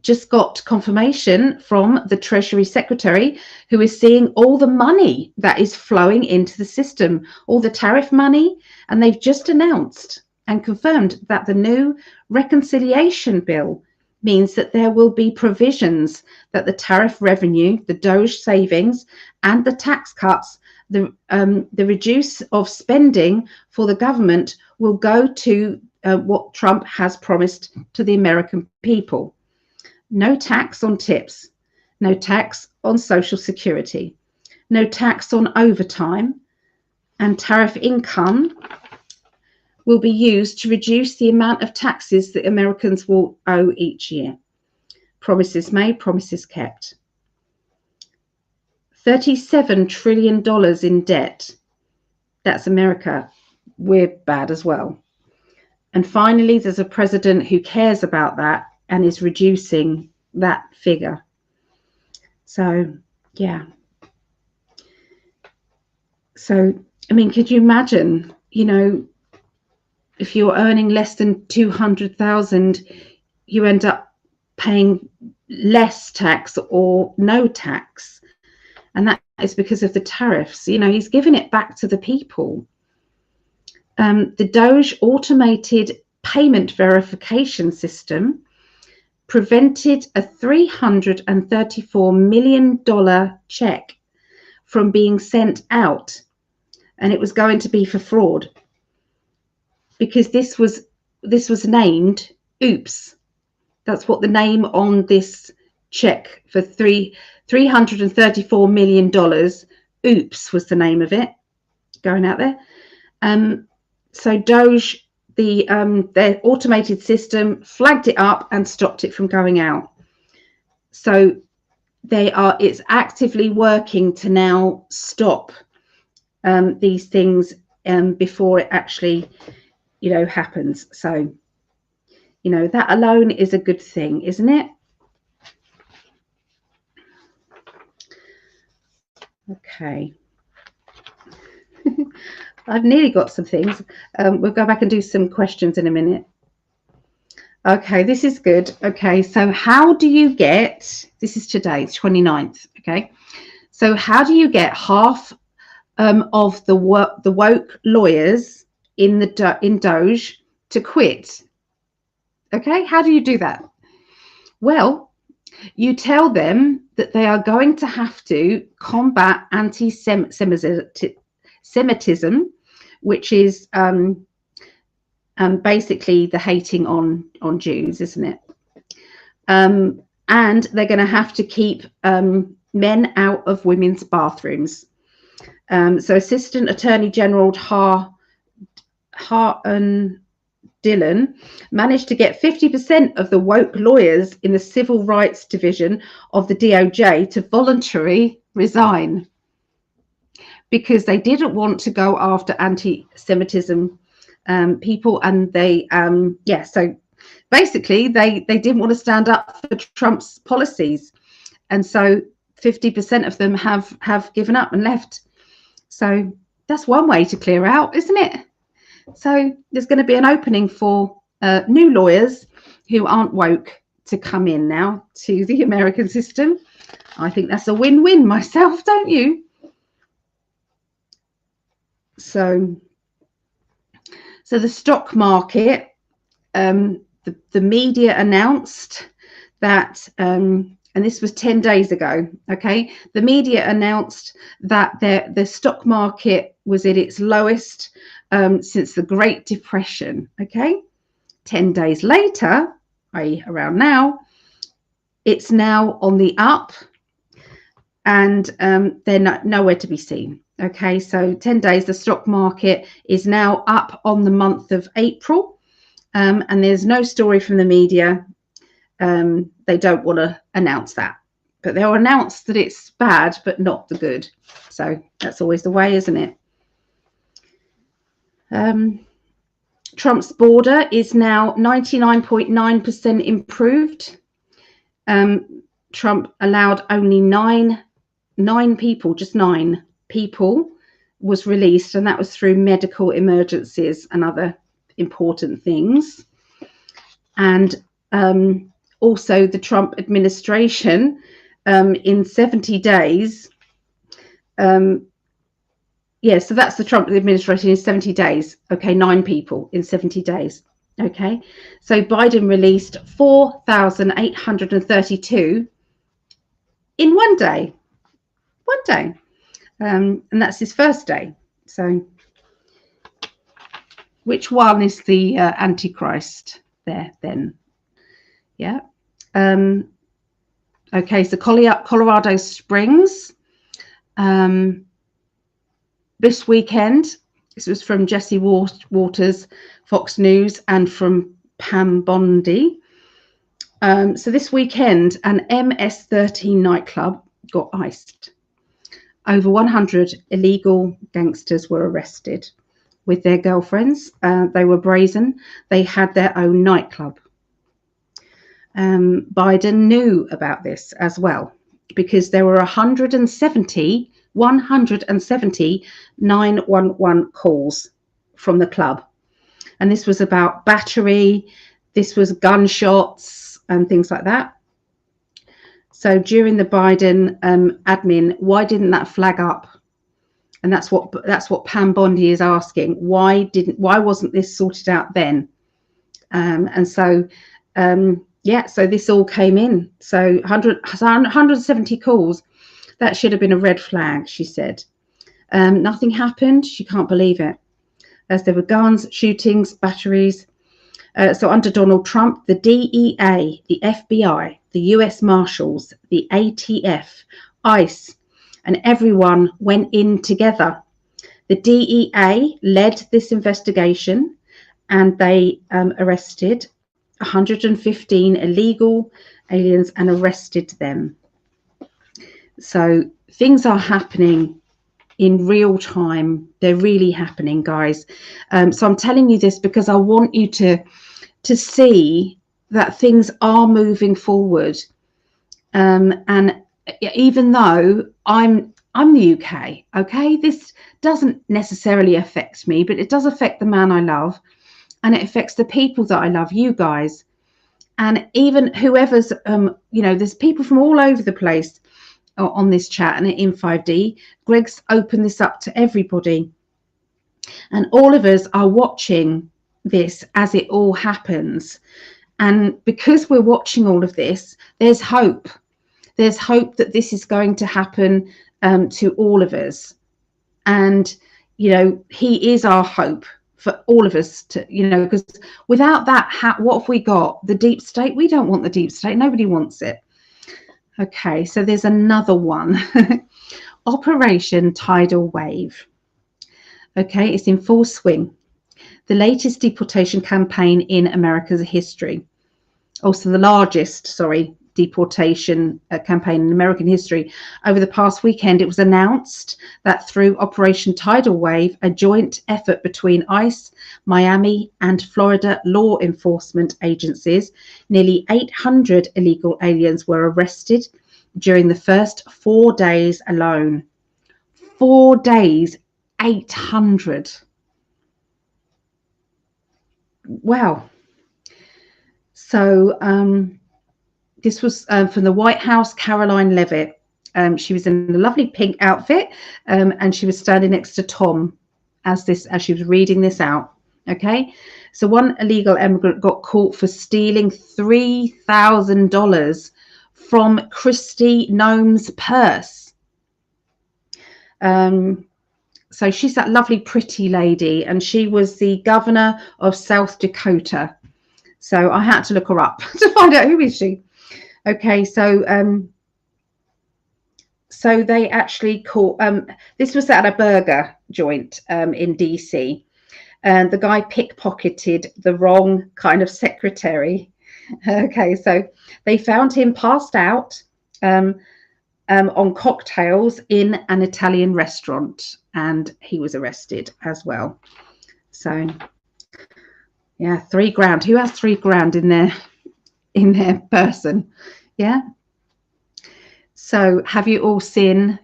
Just got confirmation from the Treasury Secretary, who is seeing all the money that is flowing into the system, all the tariff money, and they've just announced and confirmed that the new reconciliation bill means that there will be provisions that the tariff revenue, the Doge savings, and the tax cuts, the reduce of spending for the government will go to what Trump has promised to the American people. No tax on tips, no tax on Social Security, no tax on overtime, and tariff income will be used to reduce the amount of taxes that Americans will owe each year. Promises made, promises kept. $37 trillion in debt. That's America. We're bad as well. And finally, there's a president who cares about that and is reducing that figure. So, yeah. So, I mean, could you imagine, you know, if you're earning less than 200,000, you end up paying less tax or no tax. And that is because of the tariffs. You know, he's giving it back to the people. The Doge automated payment verification system prevented a $334 million check from being sent out. And it was going to be for fraud, because this was named Oops. That's what the name on this check for $334 million, Oops was the name of it, going out there. So Doge their automated system flagged it up and stopped it from going out. So it's actively working to now stop these things before it actually, happens. So, that alone is a good thing, isn't it? Okay. I've nearly got some things. We'll go back and do some questions in a minute. Okay, this is good. Okay, so how do you get, this is today, 29th. Okay, so how do you get half of the woke lawyers in Doge to quit? Okay, how do you do that? Well, you tell them that they are going to have to combat anti-Semitism, which is basically the hating on Jews, isn't it? And they're going to have to keep men out of women's bathrooms. So Assistant Attorney General Dillon managed to get 50% of the woke lawyers in the Civil Rights Division of the DOJ to voluntarily resign because they didn't want to go after anti-Semitism people, and they so basically they didn't want to stand up for Trump's policies, and so 50% of them have given up and left. So that's one way to clear out, isn't it? So there's going to be an opening for new lawyers who aren't woke to come in now to the American system. I think that's a win-win myself, don't you? So the stock market, the media announced that, and this was 10 days ago, okay? The media announced that the stock market was at its lowest since the Great Depression, okay? 10 days later, i.e. around now, it's now on the up, and they're nowhere to be seen. Okay, so 10 days, the stock market is now up on the month of April, and there's no story from the media. They don't want to announce that, but they'll announce that it's bad, but not the good. So that's always the way, isn't it? Trump's border is now 99.9% improved. Trump allowed only nine people, just 9 people was released, and that was through medical emergencies and other important things. And also the Trump administration in 70 days so that's the Trump administration in 70 days. Okay, 9 people in 70 days. Okay, so Biden released 4,832 in one day. And that's his first day. So which one is the Antichrist there then? Yeah. Okay, so Colorado Springs. This weekend, this was from Jesse Waters, Fox News, and from Pam Bondi. So this weekend, an MS-13 nightclub got iced. Over 100 illegal gangsters were arrested with their girlfriends. They were brazen. They had their own nightclub. Biden knew about this as well because there were 170 911 calls from the club. And this was about battery, this was gunshots and things like that. So during the Biden admin, why didn't that flag up? And that's what Pam Bondi is asking. Why wasn't this sorted out then? So this all came in. So 170 calls. That should have been a red flag, she said. Nothing happened. She can't believe it. As there were guns, shootings, batteries. So under Donald Trump, the DEA, the FBI, the US Marshals, the ATF, ICE, and everyone went in together. The DEA led this investigation, and they arrested 115 illegal aliens and arrested them. So things are happening in real time. They're really happening, guys. So I'm telling you this because I want you to see that things are moving forward. And even though I'm the UK, okay, this doesn't necessarily affect me, but it does affect the man I love, and it affects the people that I love, you guys, and even whoever's there's people from all over the place on this chat and in 5D. Greg's opened this up to everybody, and all of us are watching this as it all happens. And because we're watching all of this, there's hope. There's hope that this is going to happen to all of us. And, he is our hope for all of us to, because without that, what have we got? The deep state? We don't want the deep state. Nobody wants it. Okay, so there's another one. Operation Tidal Wave. Okay, it's in full swing. The latest deportation campaign in America's history. Also the largest, deportation campaign in American history. Over the past weekend, it was announced that through Operation Tidal Wave, a joint effort between ICE, Miami, and Florida law enforcement agencies, nearly 800 illegal aliens were arrested during the first 4 days alone. 4 days, 800. Wow. So this was from the White House, Caroline Leavitt. She was in a lovely pink outfit, and she was standing next to Tom as she was reading this out. Okay, so one illegal immigrant got caught for stealing $3,000 from Kristi Noem's purse. So she's that lovely, pretty lady, and she was the governor of South Dakota. So I had to look her up to find out who is she. Okay, so they actually caught. This was at a burger joint in DC, and the guy pickpocketed the wrong kind of secretary. Okay, so they found him passed out on cocktails in an Italian restaurant, and he was arrested as well. So yeah, $3,000. Who has $3,000 in their person? Yeah. So have you all seen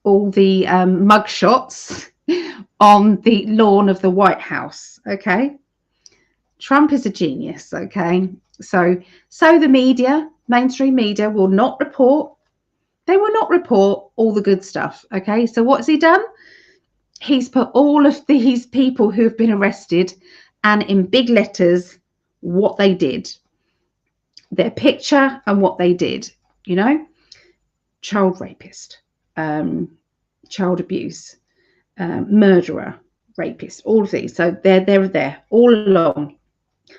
all the mug shots on the lawn of the White House? Okay. Trump is a genius. Okay. So the media, mainstream media, will not report. They will not report all the good stuff. Okay. So what's he done? He's put all of these people who have been arrested and in big letters what they did, their picture and what they did, child rapist, child abuse, murderer, rapist, all of these. So they're there all along.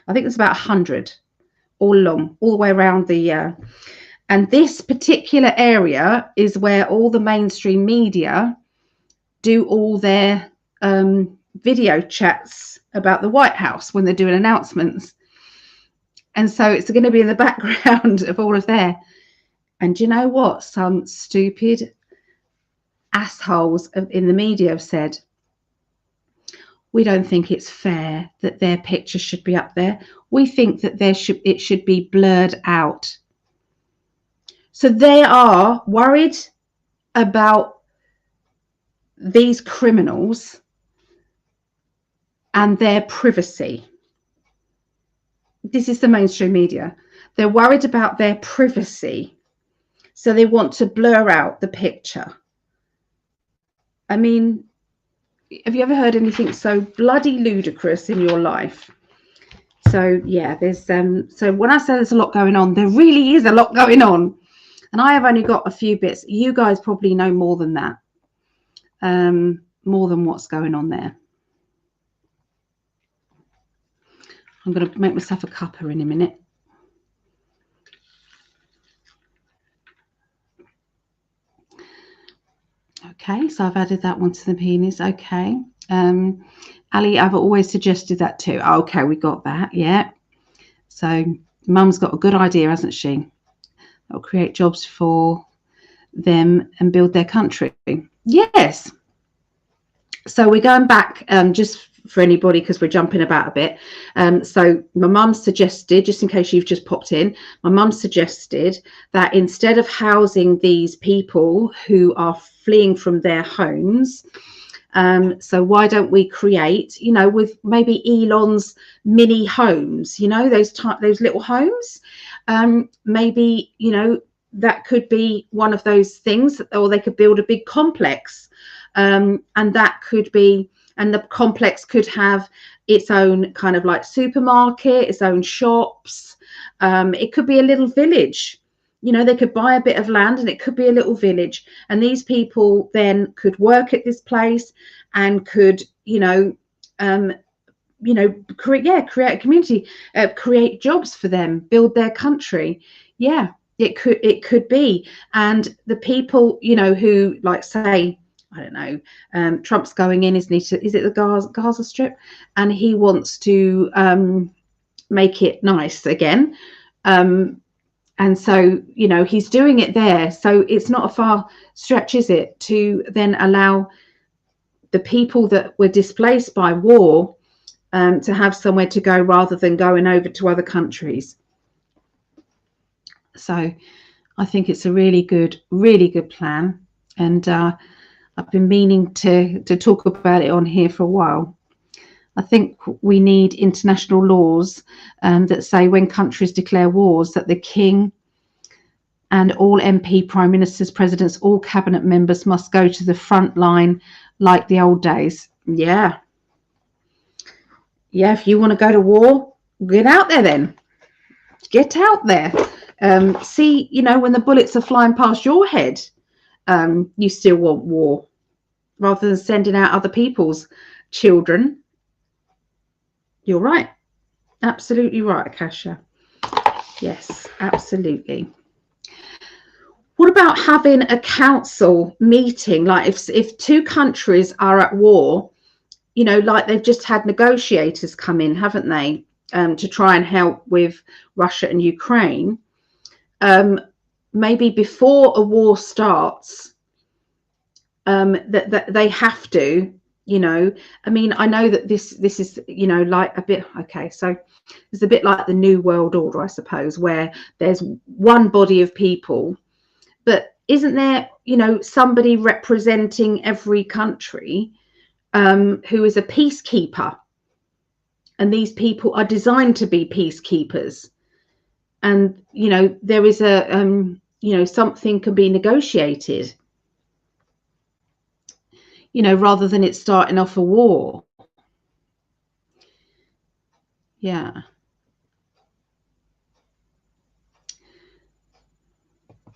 I think there's about 100 all along, all the way around the and this particular area is where all the mainstream media do all their video chats about the White House when they're doing announcements. And so it's going to be in the background of all of there. And you know what? Some stupid assholes in the media have said, we don't think it's fair that their picture should be up there. We think that it should be blurred out. So they are worried about these criminals and their privacy. This is the mainstream media. They're worried about their privacy. So they want to blur out the picture. I mean, have you ever heard anything so bloody ludicrous in your life? So yeah, there's so when I say there's a lot going on, there really is a lot going on. And I have only got a few bits. You guys probably know more than that. More than what's going on there. I'm going to make myself a cuppa in a minute. Okay, so I've added that one to the penis. Okay. Ali, I've always suggested that too. Okay, we got that. Yeah. So Mum's got a good idea, hasn't she? That'll create jobs for them and build their country. Yes. So we're going back just for anybody because we're jumping about a bit. So my mum suggested, just in case you've just popped in, my mum suggested that instead of housing these people who are fleeing from their homes, so why don't we create, with maybe Elon's mini homes, those little homes, maybe, that could be one of those things, or they could build a big complex, and that could be, and the complex could have its own kind of like supermarket, its own shops. It could be a little village. They could buy a bit of land and it could be a little village, and these people then could work at this place and could create a community, create jobs for them, build their country. It could be. And the people who, like, say, I don't know, Trump's going in, isn't he, is it the Gaza Strip, and he wants to make it nice again. And so, he's doing it there. So it's not a far stretch, is it, to then allow the people that were displaced by war to have somewhere to go rather than going over to other countries. So I think it's a really good plan. And I've been meaning to talk about it on here for a while. I think we need international laws that say when countries declare wars, that the King and all MP, Prime Ministers, Presidents, all cabinet members must go to the front line like the old days. Yeah, if you want to go to war, get out there then. Get out there. See, when the bullets are flying past your head, you still want war rather than sending out other people's children. You're right. Absolutely right, Akasha. Yes, absolutely. What about having a council meeting? Like if two countries are at war, like they've just had negotiators come in, haven't they, to try and help with Russia and Ukraine. Maybe before a war starts, that they have to, I mean, I know that this is, like a bit, okay, so it's a bit like the New World Order, I suppose, where there's one body of people, but isn't there, somebody representing every country who is a peacekeeper? And these people are designed to be peacekeepers. And, there is a, something can be negotiated, rather than it starting off a war. Yeah.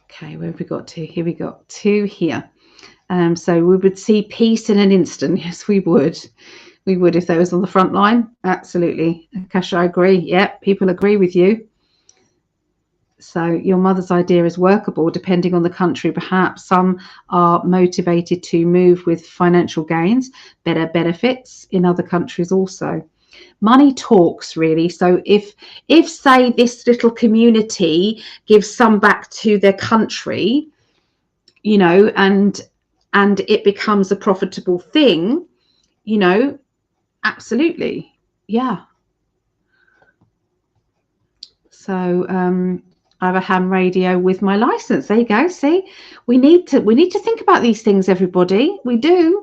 Okay, where have we got to? Here we got to here. So we would see peace in an instant. Yes, we would. We would if they was on the front line. Absolutely. Akasha, I agree. Yeah, people agree with you. So your mother's idea is workable depending on the country. Perhaps some are motivated to move with financial gains, better benefits in other countries also. Money talks, really. So if say this little community gives some back to their country, and it becomes a profitable thing, absolutely. Yeah. So I have a ham radio with my license. There you go. See, we need to think about these things, everybody. We do.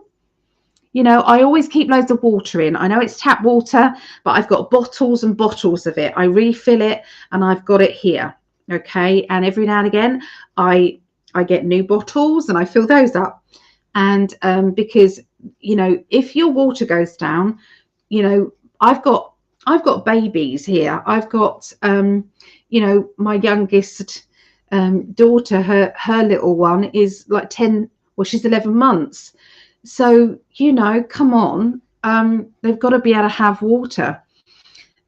I always keep loads of water in. I know it's tap water, but I've got bottles and bottles of it. I refill it and I've got it here. Okay. And every now and again, I get new bottles and I fill those up. And because, if your water goes down, I've got babies here. I've got, my youngest daughter, her little one is like 10, well, she's 11 months. So, come on, they've got to be able to have water.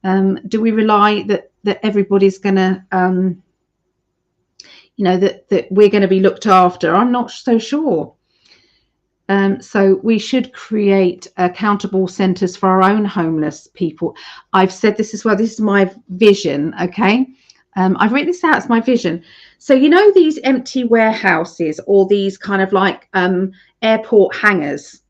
Do we rely that everybody's going to, that we're going to be looked after? I'm not so sure. So we should create accountable centres for our own homeless people. I've said this as well. This is my vision. Okay. I've written this out as my vision. So, you know, these empty warehouses or these kind of like airport hangars.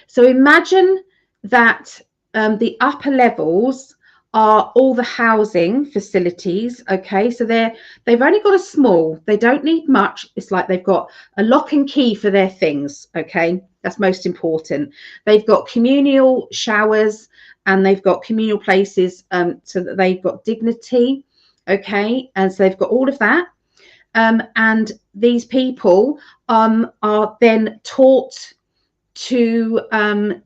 So imagine that the upper levels are all the housing facilities. Okay, so they've only got a small, they don't need much. It's like they've got a lock and key for their things. Okay, that's most important. They've got communal showers and they've got communal places so that they've got dignity. Okay, and so they've got all of that. And these people are then taught to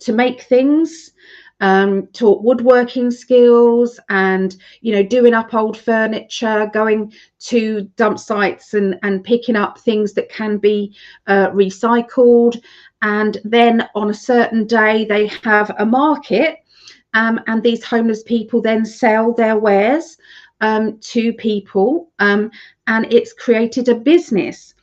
make things, taught woodworking skills, and doing up old furniture, going to dump sites and picking up things that can be recycled. And then on a certain day they have a market, and these homeless people then sell their wares to people, and it's created a business.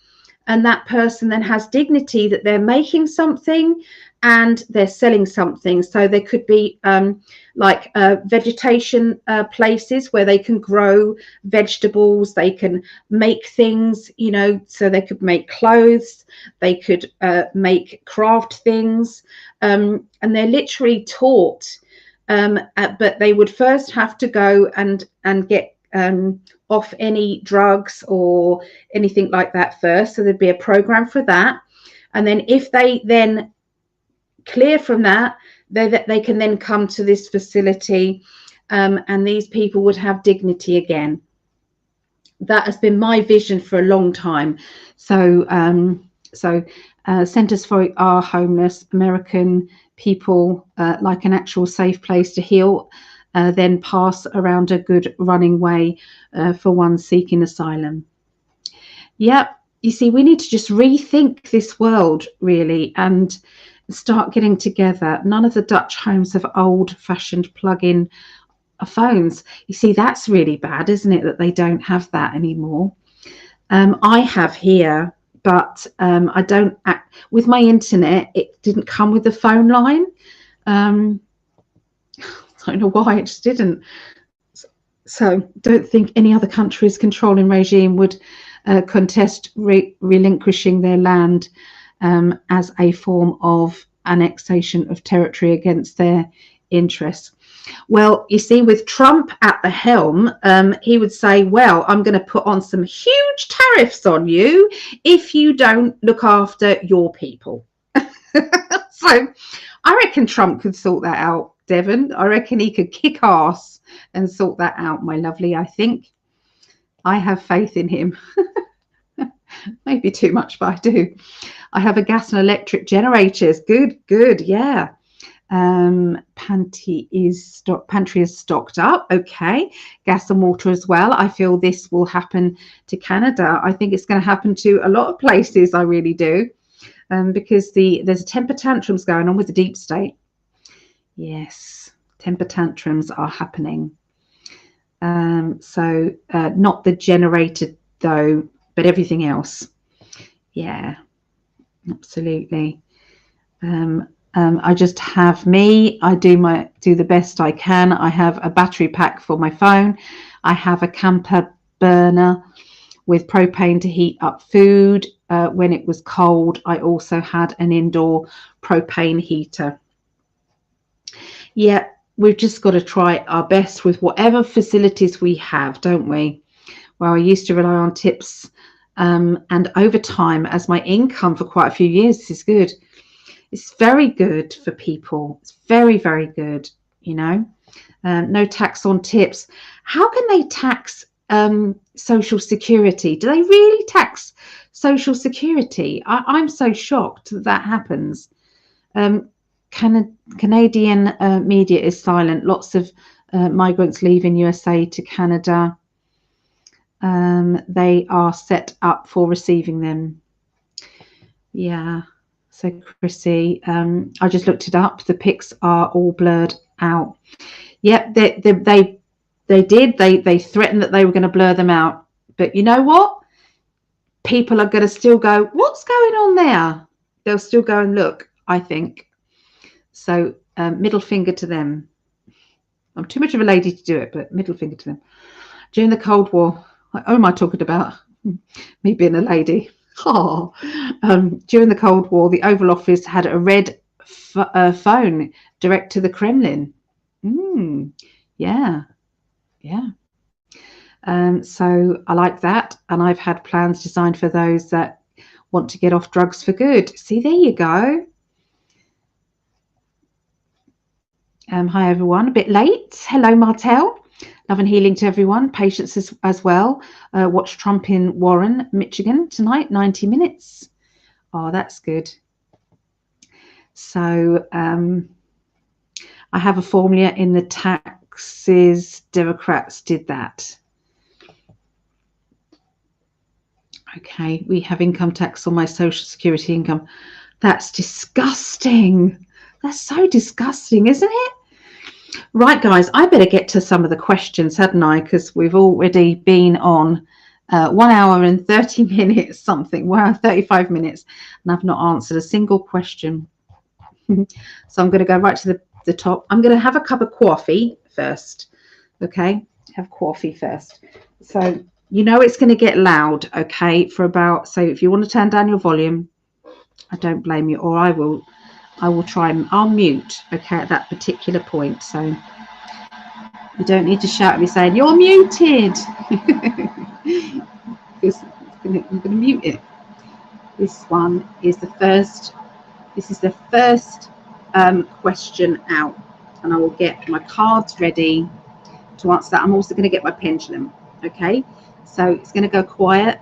And that person then has dignity that they're making something and they're selling something. So there could be like vegetation places where they can grow vegetables, they can make things, so they could make clothes, they could make craft things, and they're literally taught, but they would first have to go and get off any drugs or anything like that first. So there'd be a program for that. And then if they then clear from that, they can then come to this facility, and these people would have dignity again. That has been my vision for a long time. So Centres for Our Homeless American people, like an actual safe place to heal, then pass around a good running way for one seeking asylum. Yep, you see, we need to just rethink this world, really, and start getting together. None of the Dutch homes have old-fashioned plug-in phones. You see, that's really bad, isn't it, that they don't have that anymore? I have here, but I don't. With my internet, it didn't come with the phone line. I don't know why, it just didn't. So don't think any other country's controlling regime would contest relinquishing their land as a form of annexation of territory against their interests. Well, you see, with Trump at the helm, he would say, well, I'm going to put on some huge tariffs on you if you don't look after your people. So I reckon Trump could sort that out, Devon. I reckon he could kick ass and sort that out, my lovely. I think I have faith in him. Maybe too much, but I do. I have a gas and electric generators. Good, yeah. Pantry is stocked up. Okay, gas and water as well. I feel this will happen to Canada. I think it's going to happen to a lot of places. I really do, because there's temper tantrums going on with the deep state. Yes, temper tantrums are happening. So not the generator though, but everything else. Yeah, absolutely. I just have me. I do the best I can. I have a battery pack for my phone. I have a camper burner with propane to heat up food. When it was cold, I also had an indoor propane heater. Yeah, we've just got to try our best with whatever facilities we have, don't we? Well, I used to rely on tips, and over time, as my income for quite a few years, this is good. It's very good for people. It's very, very good, no tax on tips. How can they tax Social Security? Do they really tax Social Security? I'm so shocked that happens. Canadian media is silent. Lots of migrants leaving USA to Canada. They are set up for receiving them. Yeah. So Chrissy, I just looked it up. The pics are all blurred out. Yep, they did. They threatened that they were going to blur them out. But you know what? People are going to still go, what's going on there? they'll still go and look, I think. So middle finger to them. I'm too much of a lady to do it, but middle finger to them. During the Cold War, what am I talking about? Me being a lady. Oh, during the Cold War, the Oval Office had a red phone direct to the Kremlin. Yeah. So I like that, and I've had plans designed for those that want to get off drugs for good. See, there you go. Hi everyone, a bit late. Hello Martel. Love and healing to everyone. Patience as well. Watch Trump in Warren, Michigan tonight, 90 minutes. Oh, that's good. So I have a formula in the taxes. Democrats did that. Okay, we have income tax on my social security income. That's disgusting. That's so disgusting, isn't it? Right, guys, I better get to some of the questions, hadn't I? Because we've already been on 1 hour and 30 minutes, something. Wow, 35 minutes, and I've not answered a single question. So I'm going to go right to the top. I'm going to have a cup of coffee first. Okay, have coffee first. So you know it's going to get loud, okay, for about, so if you want to turn down your volume, I don't blame you, or I will try and I'll mute, okay, at that particular point. So you don't need to shout at me saying you're muted. Because you're going to mute it. This one is the first. This is the first question out, and I will get my cards ready to answer that. I'm also going to get my pendulum. Okay, so it's going to go quiet.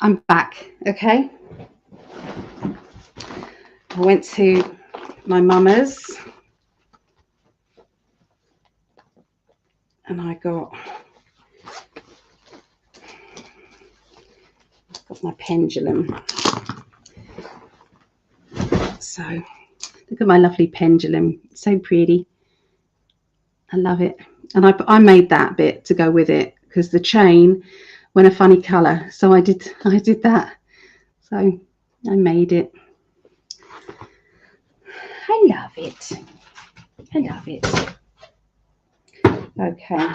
I'm back. Okay, I went to my mama's and I got my pendulum. So look at my lovely pendulum, so pretty. I love it. And I made that bit to go with it because the chain went a funny color, so I did that. So I made it. I love it. Okay,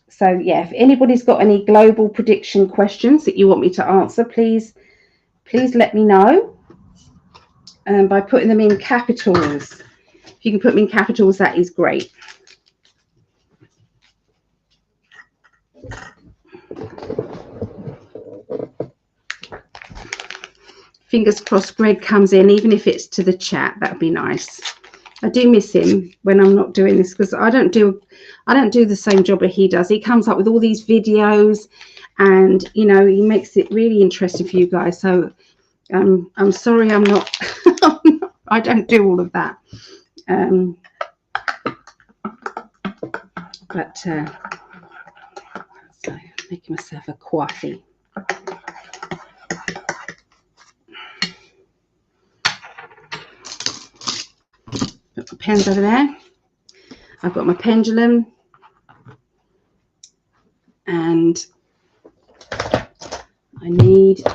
so yeah, if anybody's got any global prediction questions that you want me to answer, please let me know by putting them in capitals. If you can put them in capitals, that is great. Fingers crossed Greg comes in, even if it's to the chat. That would be nice. I do miss him when I'm not doing this because I don't do the same job that he does. He comes up with all these videos, and you know, he makes it really interesting for you guys. So I'm sorry, I'm not. I don't do all of that. But so making myself a coffee. Put my pens over there. I've got my pendulum, and I need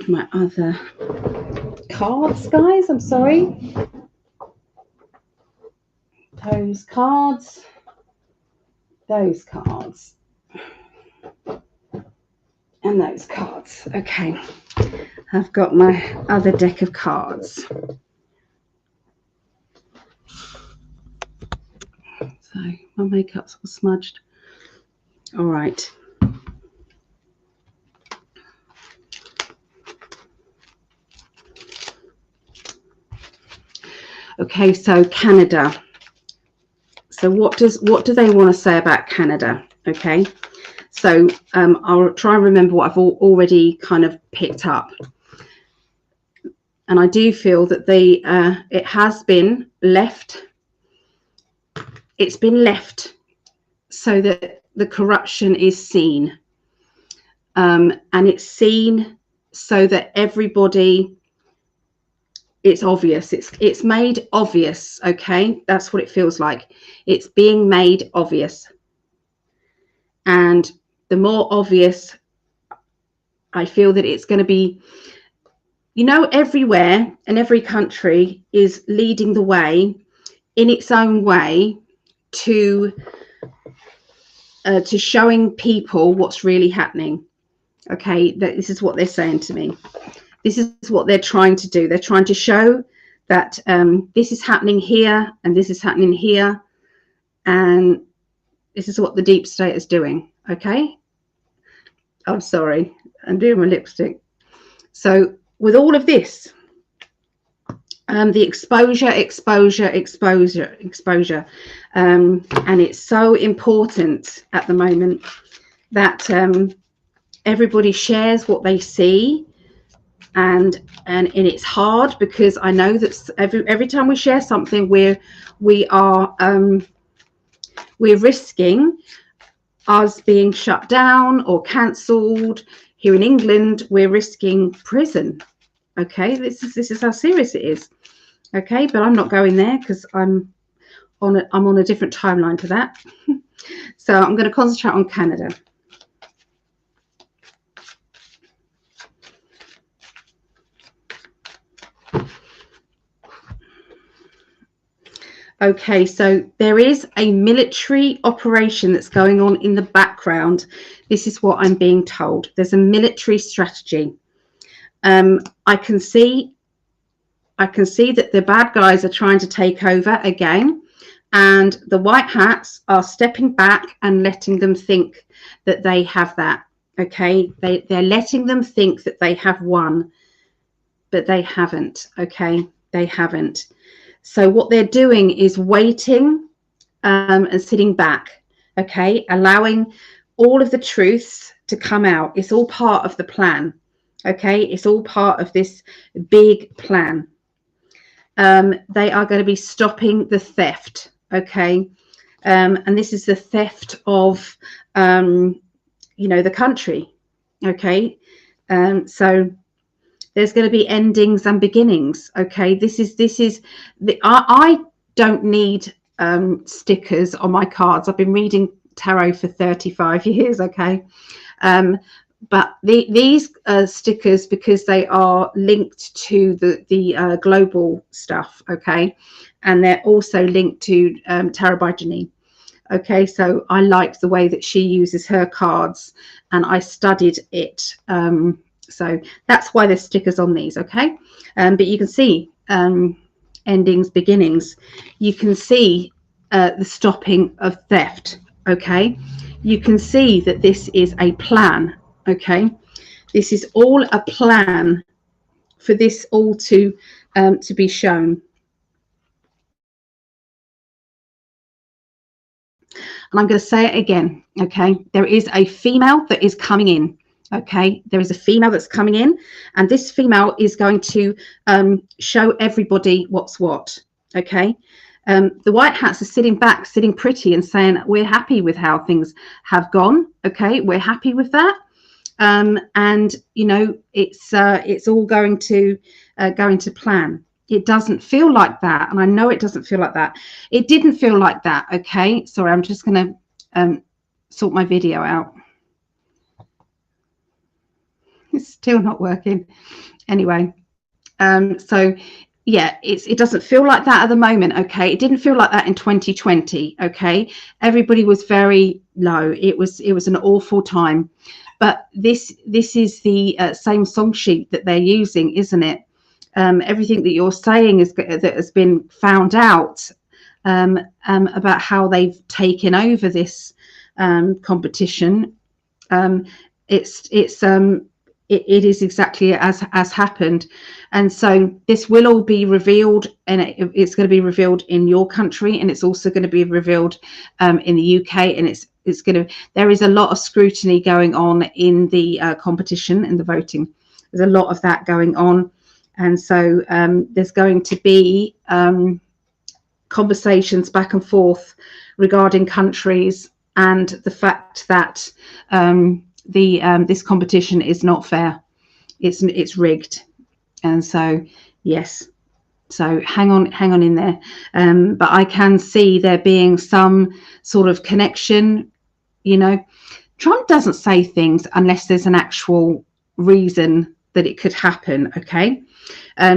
my other cards, guys. I'm sorry. Those cards. And those cards. Okay. I've got my other deck of cards. So my makeup's all smudged. All right. Okay, so Canada. So So what do they want to say about Canada? Okay, so I'll try and remember what I've already kind of picked up. And I do feel that it has been left. It's been left so that the corruption is seen, and it's seen so that everybody. It's obvious. It's made obvious. Okay, that's what it feels like. It's being made obvious, and the more obvious, I feel that it's going to be. Everywhere and every country is leading the way in its own way to showing people what's really happening. Okay, this is what they're saying to me. This is what they're trying to do. They're trying to show that this is happening here and this is happening here, and this is what the deep state is doing. Okay, I'm sorry, I'm doing my lipstick. So with all of this, the exposure, and it's so important at the moment that everybody shares what they see, and it's hard because I know that every time we share something, we're risking us being shut down or cancelled. Here in England, we're risking prison. Okay, this is how serious it is. Okay, but I'm not going there because I'm on a different timeline to that. So I'm going to concentrate on Canada. Okay, so there is a military operation that's going on in the background. This is what I'm being told. There's a military strategy. I can see that the bad guys are trying to take over again, and the white hats are stepping back and letting them think that they have that. Okay, they're letting them think that they have won, but they haven't. Okay, they haven't. So what they're doing is waiting and sitting back. Okay, allowing all of the truths to come out. It's all part of the plan. Okay, it's all part of this big plan. They are going to be stopping the theft. Okay, and this is the theft of the country. Okay, so there's going to be endings and beginnings. Okay, this is I don't need stickers on my cards. I've been reading tarot for 35 years. Okay, but these stickers, because they are linked to the global stuff. Okay, and they're also linked to Tarot by Janine. Okay, so I liked the way that she uses her cards, and I studied it. So that's why there's stickers on these. Okay, but you can see endings, beginnings. You can see the stopping of theft. Okay, you can see that this is a plan. Okay, this is all a plan for this all to be shown. And I'm going to say it again. Okay, there is a female that is coming in. Okay, there is a female that's coming in, and this female is going to show everybody what's what. Okay, the white hats are sitting back, sitting pretty, and saying we're happy with how things have gone. Okay, we're happy with that, and it's all going to plan. It doesn't feel like that, and I know it doesn't feel like that. It didn't feel like that. Okay, sorry, I'm just going to sort my video out. It's still not working. Anyway, so yeah, it doesn't feel like that at the moment. Okay, it didn't feel like that in 2020. Okay, everybody was very low. It was an awful time. But this is the same song sheet that they're using, isn't it? Everything that you're saying that has been found out about how they've taken over this competition. It's it is exactly as happened. And so this will all be revealed, and it's going to be revealed in your country, and it's also going to be revealed in the UK, and it's going to, there is a lot of scrutiny going on in the competition and the voting. There's a lot of that going on, and so there's going to be conversations back and forth regarding countries and the fact that this competition is not fair. It's rigged. And so yes, so hang on in there. But I can see there being some sort of connection. You know, Trump doesn't say things unless there's an actual reason that it could happen. Okay.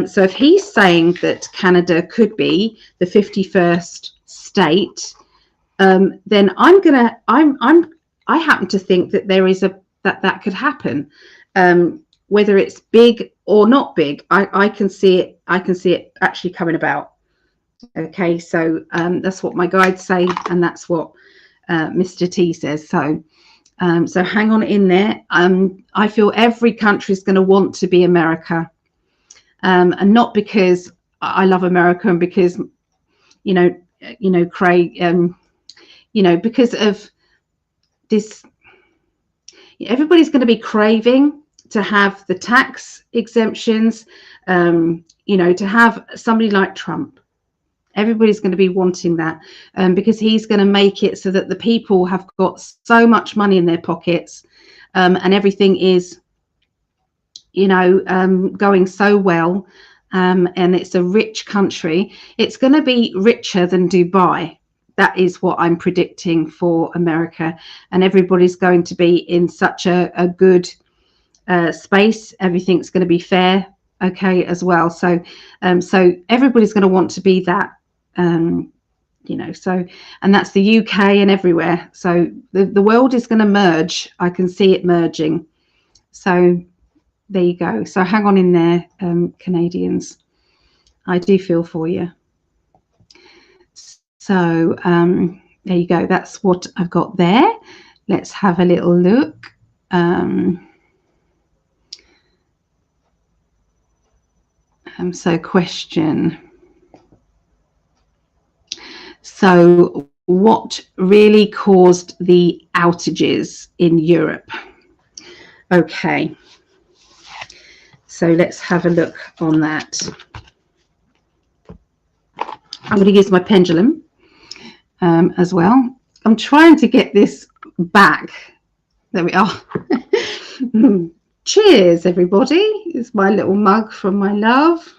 So if he's saying that Canada could be the 51st state, then I happen to think that there is that could happen. Whether it's big or not big, I can see it. I can see it actually coming about. Okay, so that's what my guides say, and that's what Mr. T says. So so hang on in there. I feel every country is going to want to be America, and not because I love America and because Craig, because of this. Everybody's going to be craving to have the tax exemptions, to have somebody like Trump. Everybody's going to be wanting that because he's going to make it so that the people have got so much money in their pockets, and everything is, going so well, and it's a rich country. It's going to be richer than Dubai. That is what I'm predicting for America, and everybody's going to be in such a good space. Everything's going to be fair, okay, as well. So so everybody's going to want to be that, so, and that's the UK and everywhere. So the world is going to merge. I can see it merging. So there you go. So hang on in there, Canadians. I do feel for you. So there you go. That's what I've got there. Let's have a little look. So question. So what really caused the outages in Europe? Okay. So let's have a look on that. I'm going to use my pendulum as well. I'm trying to get this back. There we are. Cheers, everybody. It's my little mug from my love.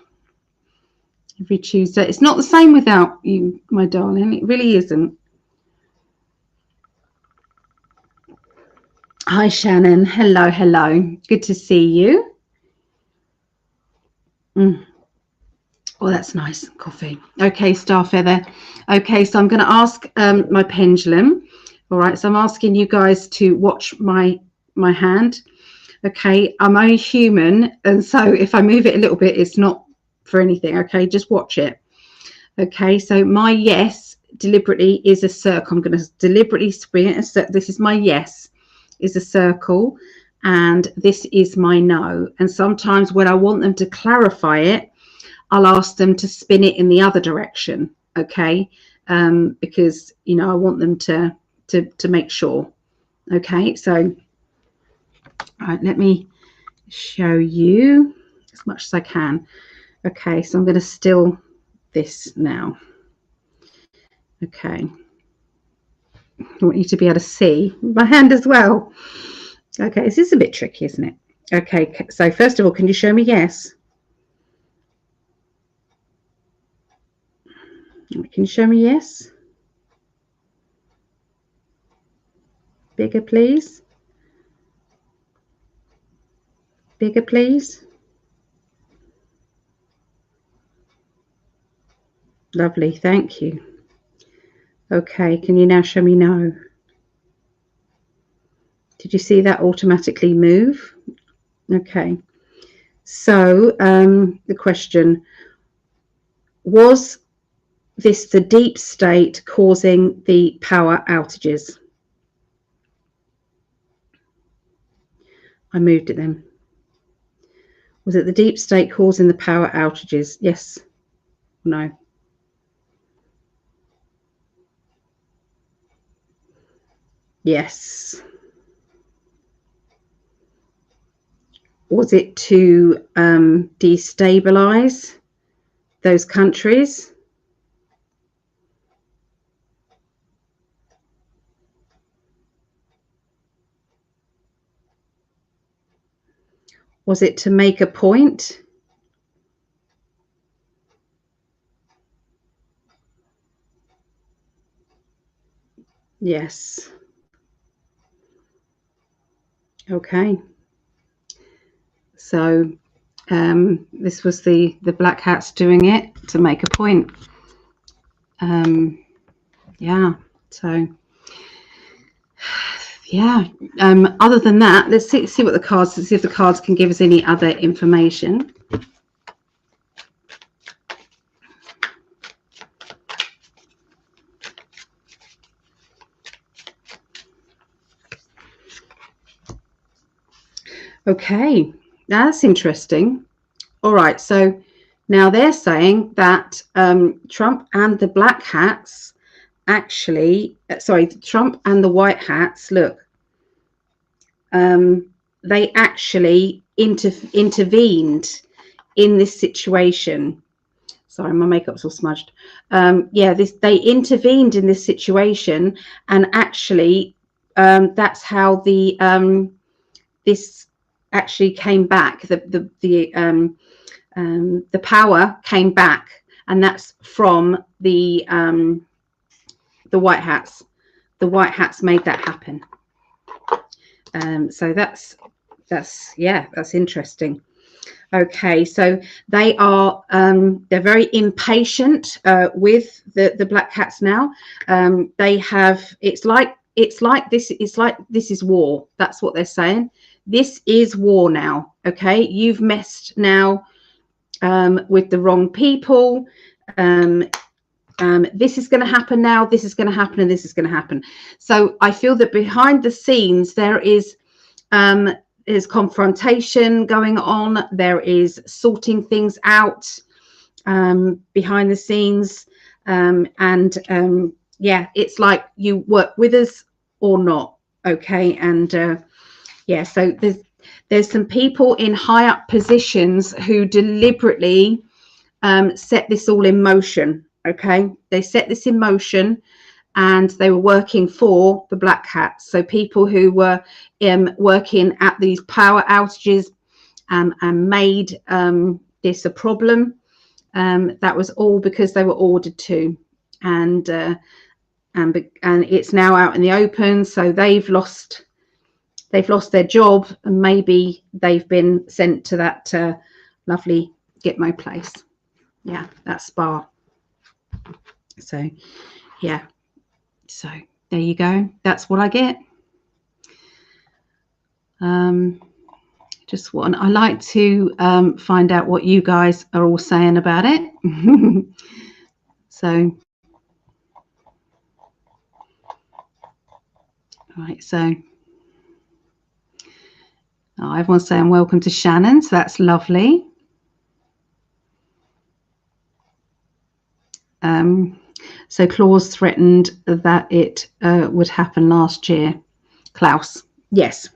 Every Tuesday. It's not the same without you, my darling. It really isn't. Hi, Shannon. Hello, hello. Good to see you. Oh, that's nice coffee. Okay, Starfeather. Okay, so I'm going to ask my pendulum. All right, so I'm asking you guys to watch my hand. Okay, I'm only human, and so if I move it a little bit, it's not for anything. Okay, just watch it. Okay, so my yes deliberately is a circle. I'm going to deliberately spin it. This is my yes, is a circle, and this is my no. And sometimes when I want them to clarify it, I'll ask them to spin it in the other direction. Okay, because I want them to make sure. Okay, so all right, let me show you as much as I can. Okay, so I'm going to still this now. Okay, I want you to be able to see my hand as well. Okay, this is a bit tricky, isn't it? Okay, so first of all, can you show me yes? Can you show me yes? Bigger, please. Bigger, please. Lovely, thank you. Okay, can you now show me no? Did you see that automatically move? Okay, so the question, was this the deep state causing the power outages? I moved it then. Was it the deep state causing the power outages? Yes. No. Yes. Was it to destabilize those countries? Was it to make a point? Yes. Okay. So this was the black hats doing it to make a point. Yeah. So yeah. Other than that, let's see what the cards. Let's see if the cards can give us any other information. Okay, that's interesting. All right, so now they're saying that Trump and the black hats actually, Trump and the white hats, look, they actually intervened in this situation. Sorry, my makeup's all smudged. Yeah, they intervened in this situation, and actually, that's how this actually came back. The power came back, and that's from the white hats. The white hats made that happen. So that's interesting. Okay, so they are they're very impatient with the black hats now. They have it's like this is war. That's what they're saying. This is war now. Okay, you've messed now with the wrong people. This is going to happen now. This is going to happen, and this is going to happen. So I feel that behind the scenes there is confrontation going on. There is sorting things out behind the scenes, yeah, it's like you work with us or not. Okay, and yeah, so there's some people in high up positions who deliberately set this all in motion. Okay, they set this in motion, and they were working for the black hats. So people who were working at these power outages and made this a problem, that was all because they were ordered to, and it's now out in the open. So they've lost their job, and maybe they've been sent to that lovely Gitmo place. Yeah, that spa. So yeah, so there you go. That's what I get. Just one. I like to find out what you guys are all saying about it. So right, so everyone's saying welcome to Shannon, so that's lovely. So Claus threatened that it would happen last year. Klaus, yes.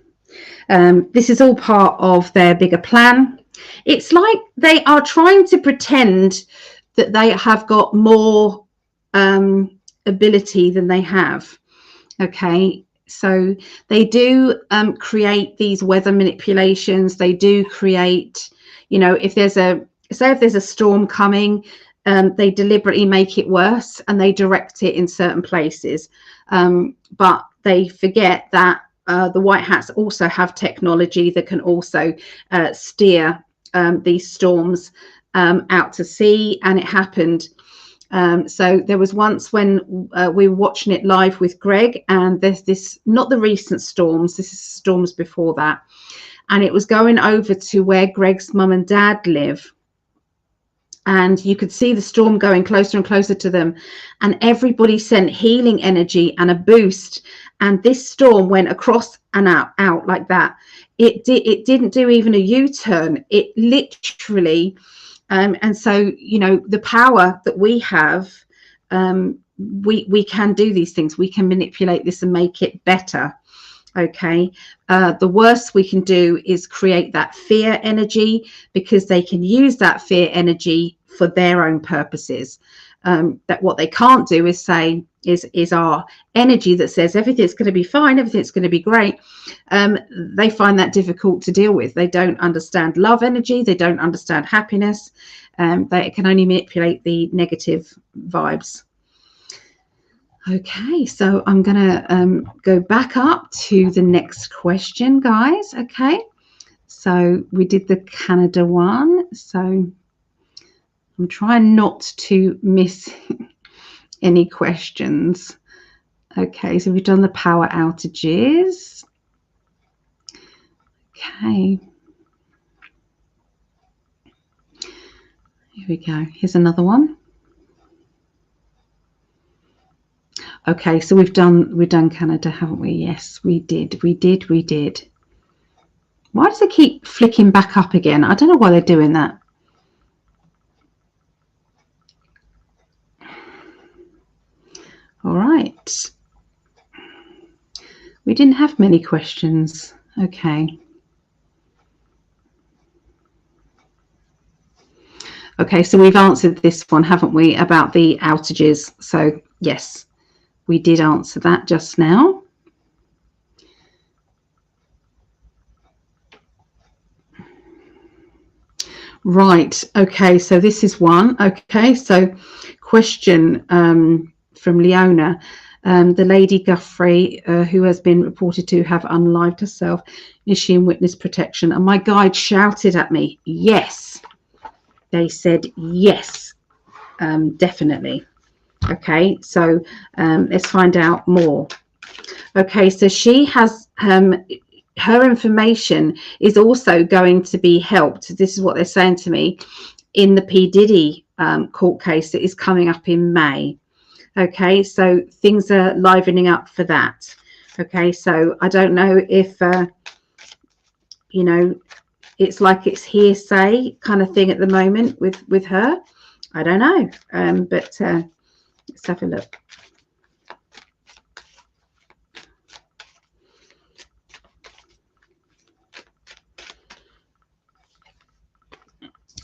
This is all part of their bigger plan. It's like they are trying to pretend that they have got more ability than they have. Okay, so they do create these weather manipulations. They do create, you know, if there's a storm coming, they deliberately make it worse, and they direct it in certain places. But they forget that the white hats also have technology that can also steer these storms out to sea, and it happened. So there was once when we were watching it live with Greg, and there's this, not the recent storms, this is storms before that, and it was going over to where Greg's mum and dad live. And you could see the storm going closer and closer to them, and everybody sent healing energy and a boost, and this storm went across and out like that. it didn't do even a U-turn. It literally, and so, you know, the power that we have, we can do these things. We can manipulate this and make it better. Okay, the worst we can do is create that fear energy, because they can use that fear energy for their own purposes. That what they can't do is say is our energy that says everything's going to be fine, everything's going to be great. They find that difficult to deal with. They don't understand love energy. They don't understand happiness. They can only manipulate the negative vibes. Okay, so I'm going to go back up to the next question, guys. Okay, so we did the Canada one. So I'm trying not to miss any questions. Okay, so we've done the power outages. Okay. Here we go. Here's another one. Okay, so we've done Canada, haven't we? Yes, we did. Why does it keep flicking back up again? I don't know why they're doing that. All right. We didn't have many questions. Okay. Okay, so we've answered this one, haven't we, about the outages? So yes, we did answer that just now. Right, okay, so this is one. Okay, so question from Leona. The Lady Guthrie, who has been reported to have unalived herself, is she in witness protection? And my guide shouted at me, yes. They said yes, definitely. Okay, so let's find out more. Okay, so she has her information is also going to be helped. This is what they're saying to me in the P. Diddy court case that is coming up in May. Okay, so things are livening up for that. Okay, so I don't know if you know, it's like it's hearsay kind of thing at the moment with her. I don't know, but let's have a look.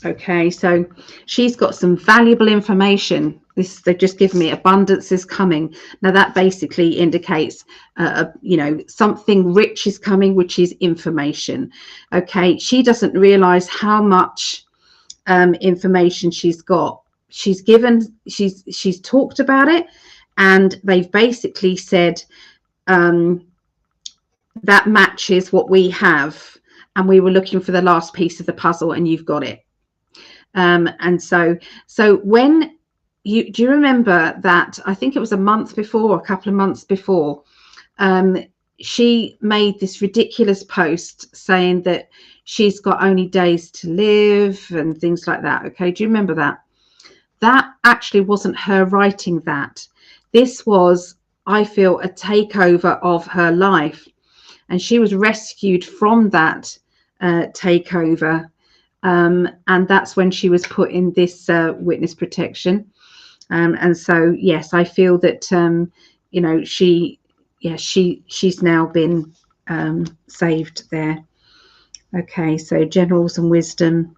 Okay, so she's got some valuable information. This, they've just given me abundance is coming. Now that basically indicates, you know, something rich is coming, which is information. Okay, she doesn't realize how much information she's got. She's talked about it, and they've basically said that matches what we have, and we were looking for the last piece of the puzzle, and you've got it. And so when do you remember that, I think it was a month before, a couple of months before, she made this ridiculous post saying that she's got only days to live and things like that. Okay, do you remember that? That actually wasn't her writing that. This was, I feel, a takeover of her life, and she was rescued from that takeover. And that's when she was put in this witness protection. And so, yes, I feel that, you know, she's now been saved there. Okay, so generals and wisdom.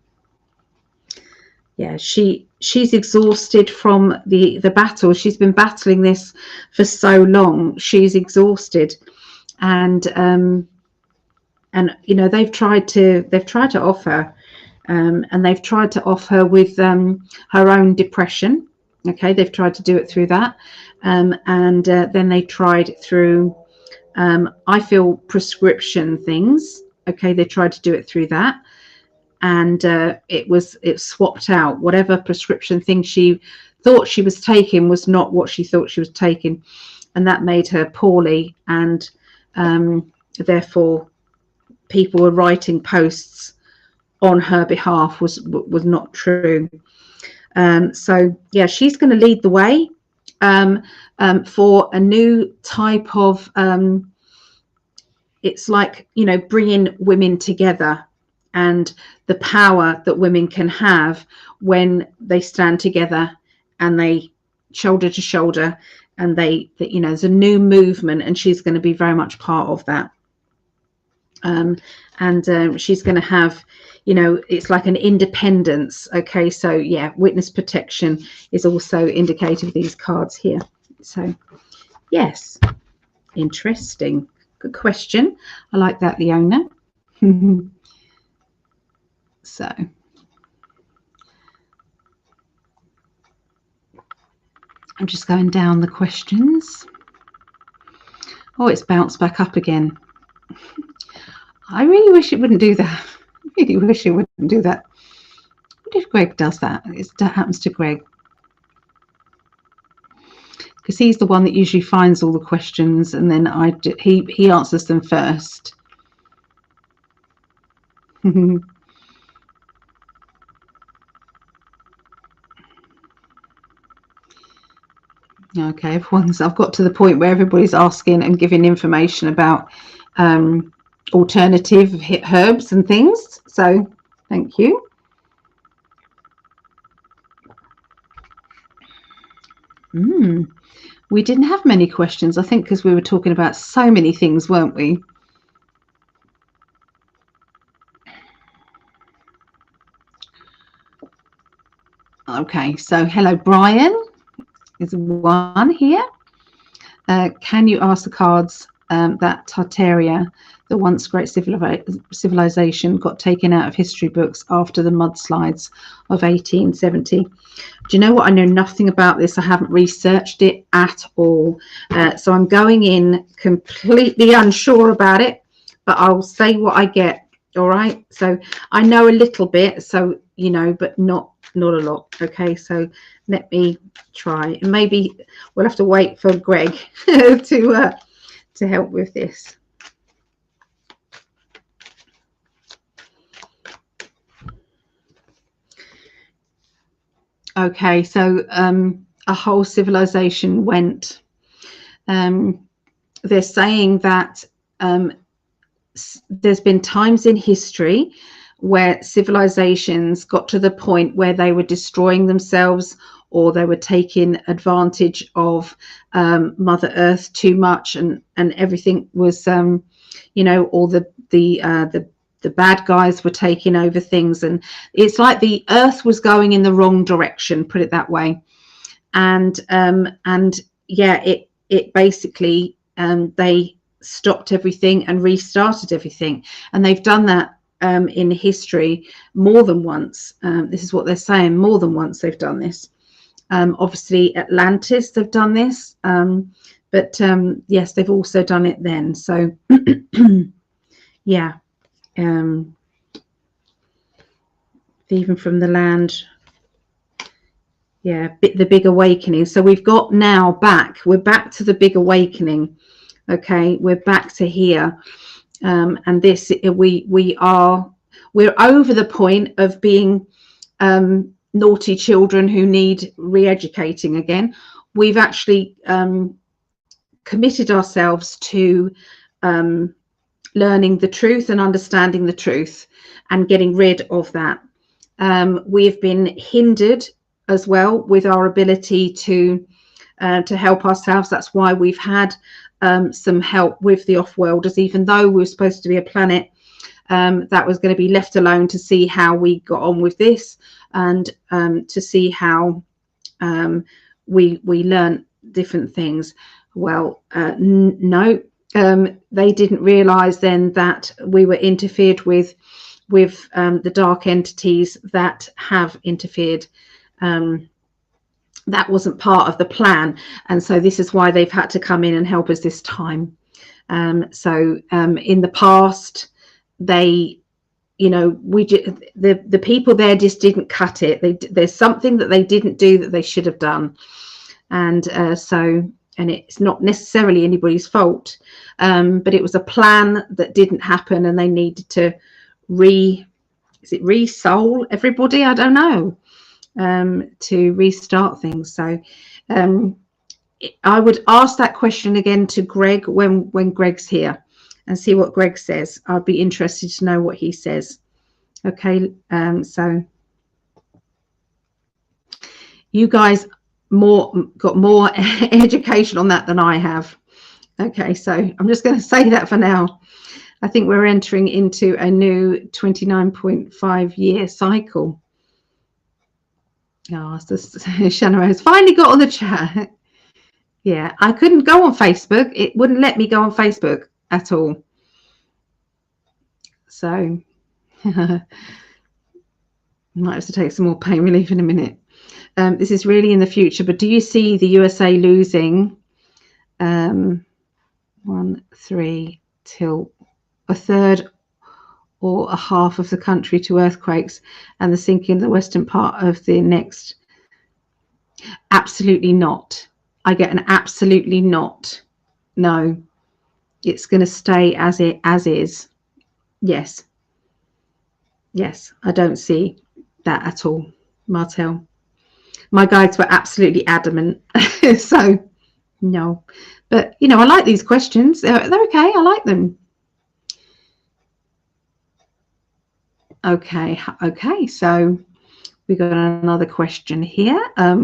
Yeah, she's exhausted from the battle. She's been battling this for so long. She's exhausted, and you know, they've tried to offer. And they've tried to off her with her own depression. Okay, they've tried to do it through that, and then they tried through, I feel, prescription things. Okay, they tried to do it through that, and it swapped out. Whatever prescription thing she thought she was taking was not what she thought she was taking, and that made her poorly, and therefore people were writing posts on her behalf was not true. So yeah, she's going to lead the way for a new type of it's like, you know, bringing women together and the power that women can have when they stand together and they shoulder to shoulder, and you know, there's a new movement, and she's going to be very much part of that. She's going to have, you know, it's like an independence. Okay, so yeah, witness protection is also indicated with these cards here. So yes, interesting. Good question. I like that, Leona. So I'm just going down the questions. Oh, it's bounced back up again. I really wish it wouldn't do that. I really wish it wouldn't do that. What if Greg does that? That happens to Greg. Because he's the one that usually finds all the questions, and then he answers them first. Okay, I've got to the point where everybody's asking and giving information about alternative herbs and things. So thank you. We didn't have many questions, I think, because we were talking about so many things, weren't we? Okay, so hello, Brian. Is one here. Can you ask the cards that Tartaria, the once great civilization, got taken out of history books after the mudslides of 1870? Do you know what? I know nothing about this. I haven't researched it at all. So I'm going in completely unsure about it, but I'll say what I get. All right. So I know a little bit, so, you know, but not a lot. Okay. So let me try, and maybe we'll have to wait for Greg to help with this. Okay, so a whole civilization went. They're saying that there's been times in history where civilizations got to the point where they were destroying themselves, or they were taking advantage of Mother Earth too much, and everything was, you know, all the bad guys were taking over things, and it's like the Earth was going in the wrong direction, put it that way. And yeah, it basically they stopped everything and restarted everything, and they've done that in history more than once. This is what they're saying, more than once they've done this. Obviously Atlantis, they've done this, but yes, they've also done it then. So yeah, even from the land, yeah, the big awakening. So we've got now we're back to the big awakening. Okay, we're back to here, and this we're over the point of being naughty children who need re-educating again. We've actually committed ourselves to learning the truth and understanding the truth and getting rid of that. We've been hindered as well with our ability to help ourselves. That's why we've had some help with the off-worlders, even though we were supposed to be a planet that was going to be left alone to see how we got on with this, and to see how we learn different things. Well, no, they didn't realize then that we were interfered with the dark entities that have interfered. That wasn't part of the plan, and so this is why they've had to come in and help us this time. So in the past, they, you know, the people there just didn't cut it. There's something that they didn't do that they should have done, and and it's not necessarily anybody's fault, but it was a plan that didn't happen, and they needed to re-soul everybody? I don't know, to restart things. So I would ask that question again to Greg when Greg's here, and see what Greg says. I'd be interested to know what he says. Okay, so you guys got more education on that than I have. Okay, so I'm just going to say that for now. I think we're entering into a new 29.5 year cycle. Oh, Shannon has finally got on the chat. Yeah, I couldn't go on Facebook. It wouldn't let me go on Facebook at all. So I might have to take some more pain relief in a minute. This is really in the future, but do you see the USA losing 1/3 till a third or a half of the country to earthquakes and the sinking of the western part of the next? Absolutely not. I get an absolutely not. No, it's going to stay as is. Yes, I don't see that at all, Martel. My guides were absolutely adamant. So no, but you know, I like these questions. They're okay. I like them. Okay, so we got another question here.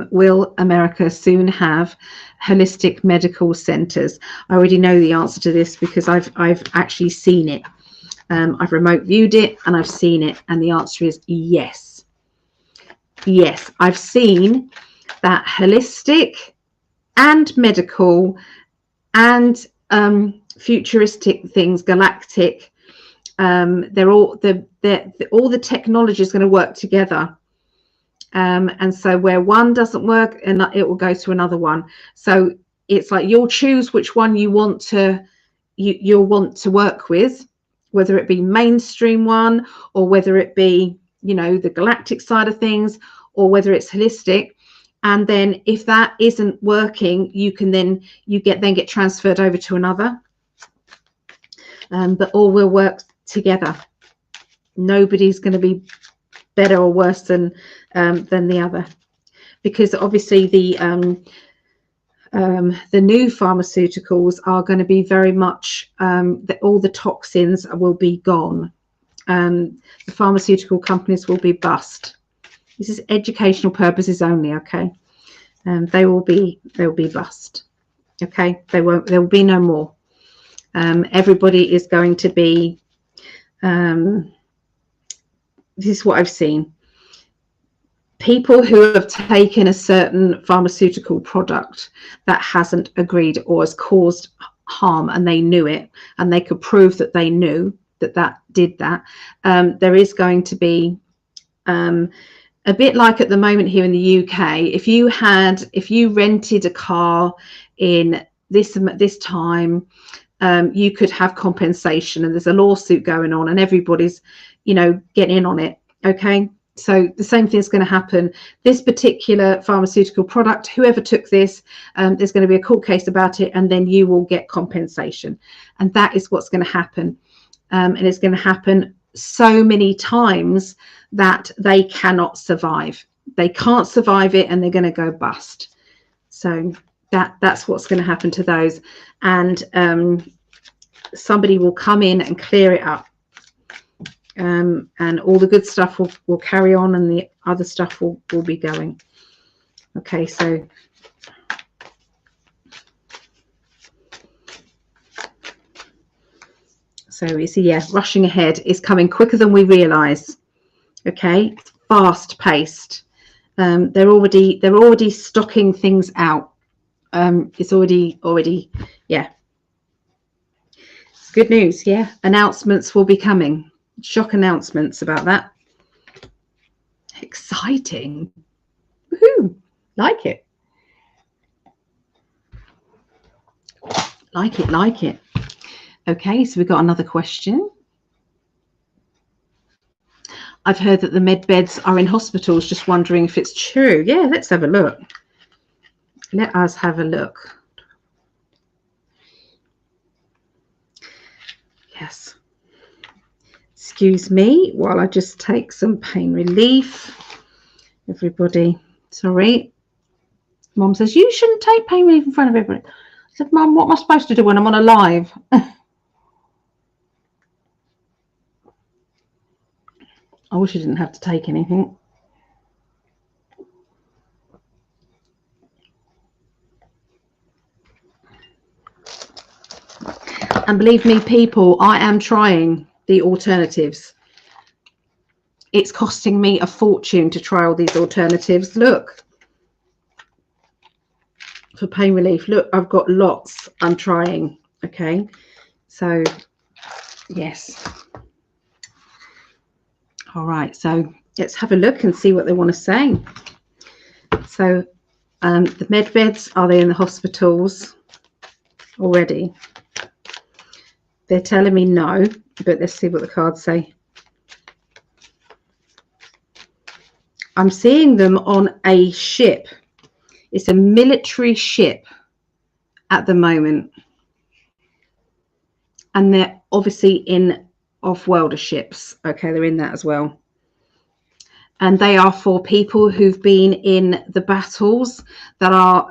Will America soon have holistic medical centers? I already know the answer to this because I've actually seen it. I've remote viewed it and I've seen it, and the answer is yes. Yes, I've seen that holistic and medical and futuristic things, galactic. They're all the technology is going to work together, and so where one doesn't work, and it will go to another one. So it's like you'll choose which one you want to you'll want to work with, whether it be mainstream one or whether it be, you know, the galactic side of things, or whether it's holistic. And then if that isn't working, you can then get transferred over to another. But all will work together. Nobody's going to be better or worse than the other, because obviously the new pharmaceuticals are going to be very much all the toxins will be gone. The pharmaceutical companies will be bust. This is educational purposes only, okay? They will be bust, okay? There will be no more. Everybody is going to be. This is what I've seen. People who have taken a certain pharmaceutical product that hasn't agreed or has caused harm, and they knew it, and they could prove that they knew that did that. There is going to be a bit like at the moment here in the UK. If you rented a car in this time, you could have compensation, and there's a lawsuit going on, and everybody's, you know, getting in on it. Okay, so the same thing is going to happen. This particular pharmaceutical product, whoever took this, there's going to be a court case about it, and then you will get compensation, and that is what's going to happen. And it's going to happen so many times that they cannot survive. They can't survive it, and they're going to go bust. So that's what's going to happen to those, and somebody will come in and clear it up, and all the good stuff will carry on, and the other stuff will be going. Okay, so you see, yeah, rushing ahead is coming quicker than we realize. Okay, fast paced. They're already stocking things out. It's already, yeah. It's good news, yeah. Announcements will be coming. Shock announcements about that. Exciting. Woohoo! Like it. Like it. Okay, so we've got another question. I've heard that the med beds are in hospitals. Just wondering if it's true. Yeah, let's have a look. Let us have a look. Yes. Excuse me while I just take some pain relief. Everybody, sorry. Mom says, you shouldn't take pain relief in front of everybody. I said, Mum, what am I supposed to do when I'm on a live? I wish I didn't have to take anything. And believe me, people, I am trying the alternatives. It's costing me a fortune to try all these alternatives. Look, for pain relief. Look, I've got lots I'm trying. Okay, so yes. All right, so let's have a look and see what they want to say. So the med beds, are they in the hospitals already? They're telling me no, but let's see what the cards say. I'm seeing them on a ship. It's a military ship at the moment. And they're obviously in off-worlder ships. Okay, they're in that as well. And they are for people who've been in the battles that are,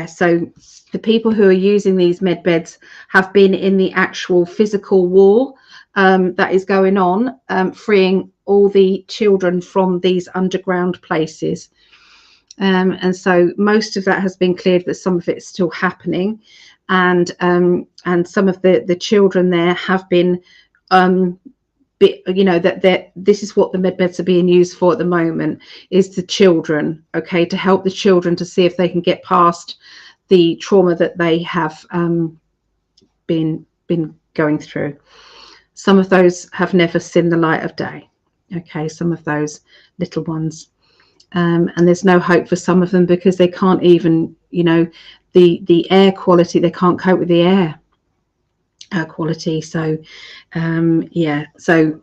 so the people who are using these med beds have been in the actual physical war that is going on, freeing all the children from these underground places. And so most of that has been cleared, but some of it's still happening. And some of the children there have been, this is what the med beds are being used for at the moment, is the children, okay, to help the children to see if they can get past the trauma that they have been going through. Some of those have never seen the light of day, okay, some of those little ones. And there's no hope for some of them because they can't even, the air quality, they can't cope with the air quality. So so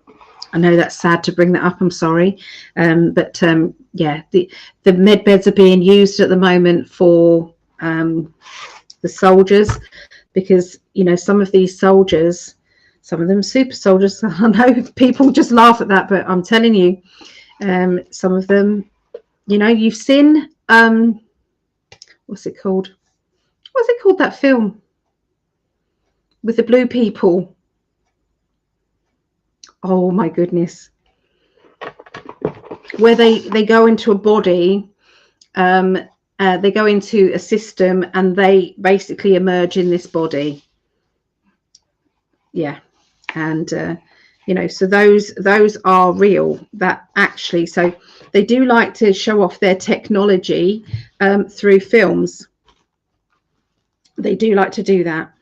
I know that's sad to bring that up, I'm sorry, but the med beds are being used at the moment for the soldiers, because some of these soldiers, some of them super soldiers, I know people just laugh at that, but I'm telling you, some of them, you've seen what's it called, that film with the blue people? Oh my goodness, where they go into a body, they go into a system and they basically emerge in this body. Yeah. And so those are real, that actually, so they do like to show off their technology through films. They do like to do that.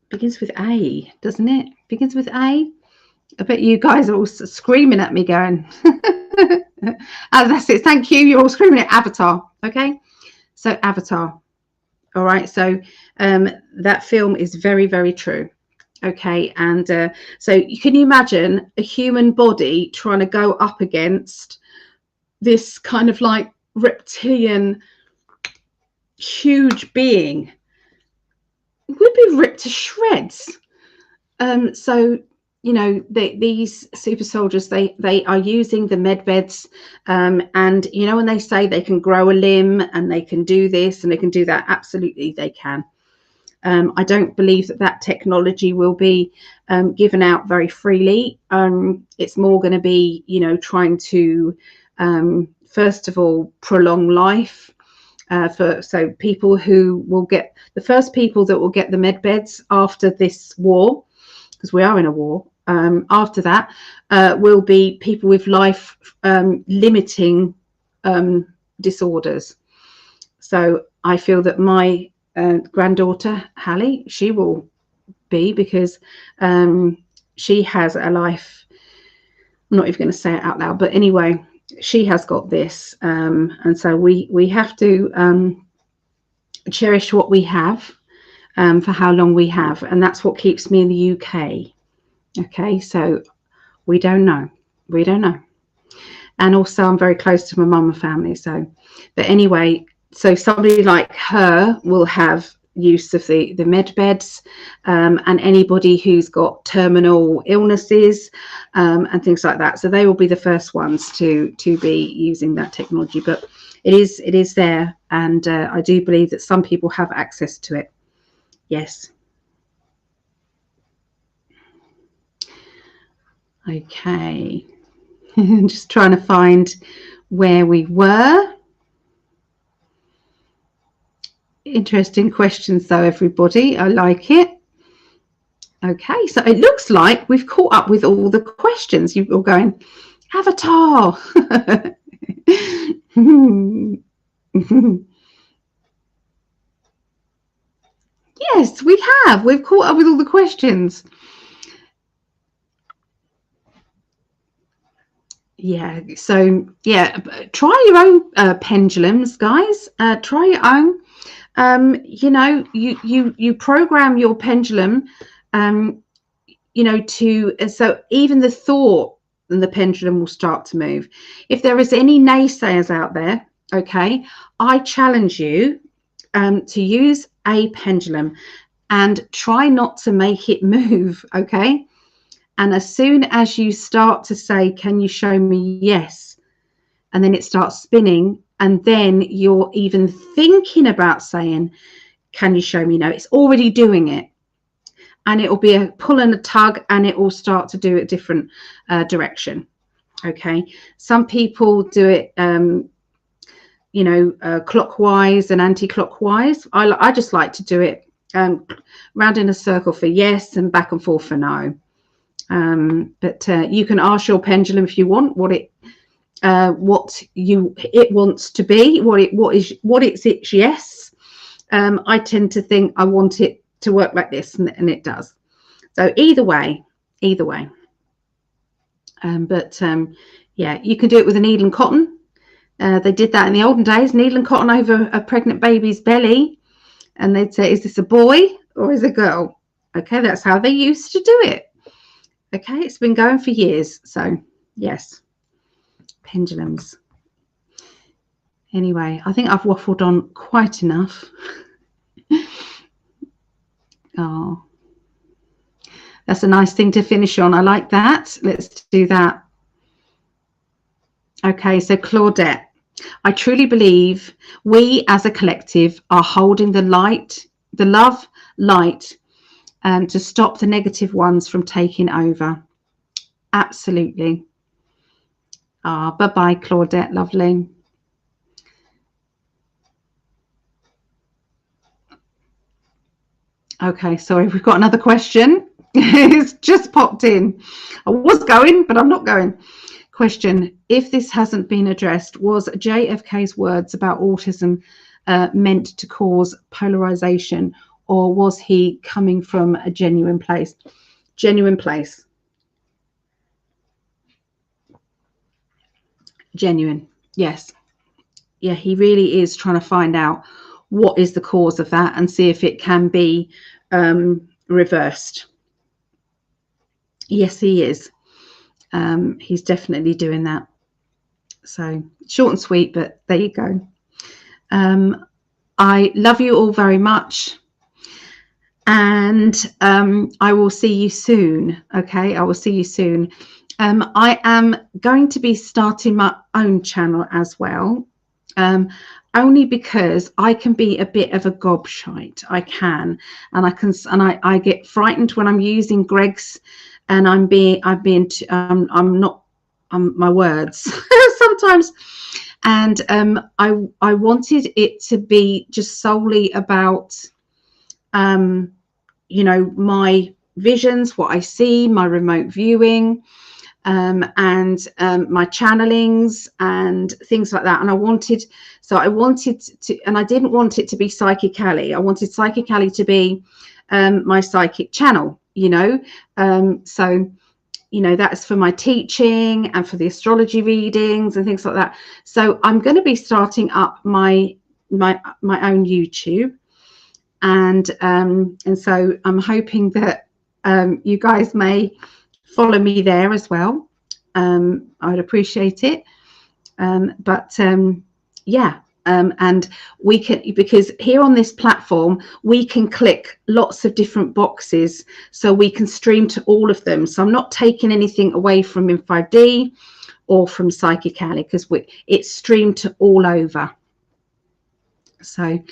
Begins with A, doesn't it? Begins with A. I bet you guys are all screaming at me going, that's it. Thank you. You're all screaming at Avatar. Okay. So Avatar. All right. So that film is very, very true. Okay. And so can you imagine a human body trying to go up against this kind of like reptilian huge being? It would be ripped to shreds. So these super soldiers, they are using the med beds, and when they say they can grow a limb and they can do this and they can do that, absolutely they can. I don't believe that technology will be given out very freely. It's more going to be trying to first of all prolong life, so people who will get, the first people that will get the med beds after this war, because we are in a war, after that will be people with life limiting disorders. So I feel that my granddaughter Hallie, she will be, because she has a life, I'm not even going to say it out loud, but anyway, she has got this, and so we have to cherish what we have for how long we have, and that's what keeps me in the UK. Okay, so we don't know, and also I'm very close to my mum and family, so, but anyway, so somebody like her will have use of the med beds, and anybody who's got terminal illnesses and things like that, so they will be the first ones to be using that technology. But it is there, and I do believe that some people have access to it. Yes. Okay. Just trying to find where we were. Interesting questions though, everybody. I like it. Okay, so it looks like we've caught up with all the questions. You're all going, Avatar. Yes, we have. We've caught up with all the questions. Yeah, so yeah, try your own pendulums, guys. Try your own. You know, you program your pendulum, you know, so even the thought and the pendulum will start to move. If there is any naysayers out there, okay, I challenge you to use a pendulum and try not to make it move, okay? And as soon as you start to say, can you show me yes? And then it starts spinning, and then you're even thinking about saying, can you show me no? It's already doing it. And it will be a pull and a tug, and it will start to do a different direction. Okay. Some people do it, you know, clockwise and anti-clockwise. I just like to do it round in a circle for yes and back and forth for no. But you can ask your pendulum if you want what it wants to be, what it's yes. I tend to think I want it to work like this, and it does. So either way. Yeah, you can do it with a needle and cotton. They did that in the olden days, needle and cotton over a pregnant baby's belly, and they'd say, is this a boy or is it a girl? Okay, that's how they used to do it. Okay, it's been going for years. So yes, pendulums. Anyway, I think I've waffled on quite enough. Oh, that's a nice thing to finish on. I like that. Let's do that. Okay, so Claudette, I truly believe we as a collective are holding the light, the love light, to stop the negative ones from taking over. Absolutely. Bye-bye, Claudette. Lovely. Okay, sorry, we've got another question. It's just popped in. I was going, but I'm not going. Question, if this hasn't been addressed, was JFK's words about autism meant to cause polarization, or was he coming from a genuine place? Genuine place. Genuine, yes. Yeah, he really is trying to find out what is the cause of that and see if it can be reversed. Yes, he is. He's definitely doing that. So short and sweet, but there you go. I love you all very much, and I will see you soon. Okay, I will see you soon. I am going to be starting my own channel as well, only because I can be a bit of a gobshite. I can, and I get frightened when I'm using Greg's, and I'm not my words sometimes. And I wanted it to be just solely about, you know, my visions, what I see, my remote viewing, and my channelings and things like that. And I wanted to, and I didn't want it to be Psychic Ali. I wanted Psychic Ali to be my psychic channel, you know. So, you know, that's for my teaching and for the astrology readings and things like that. So I'm going to be starting up my own YouTube, and so I'm hoping that you guys may follow me there as well. I'd appreciate it. Yeah. And we can, because here on this platform, we can click lots of different boxes, so we can stream to all of them. So I'm not taking anything away from In 5D or from Psychic Ali, because it's streamed to all over. So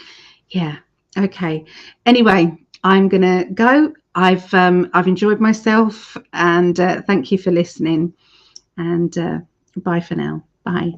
yeah, okay. Anyway, I'm gonna go. I've enjoyed myself, and thank you for listening. And bye for now. Bye.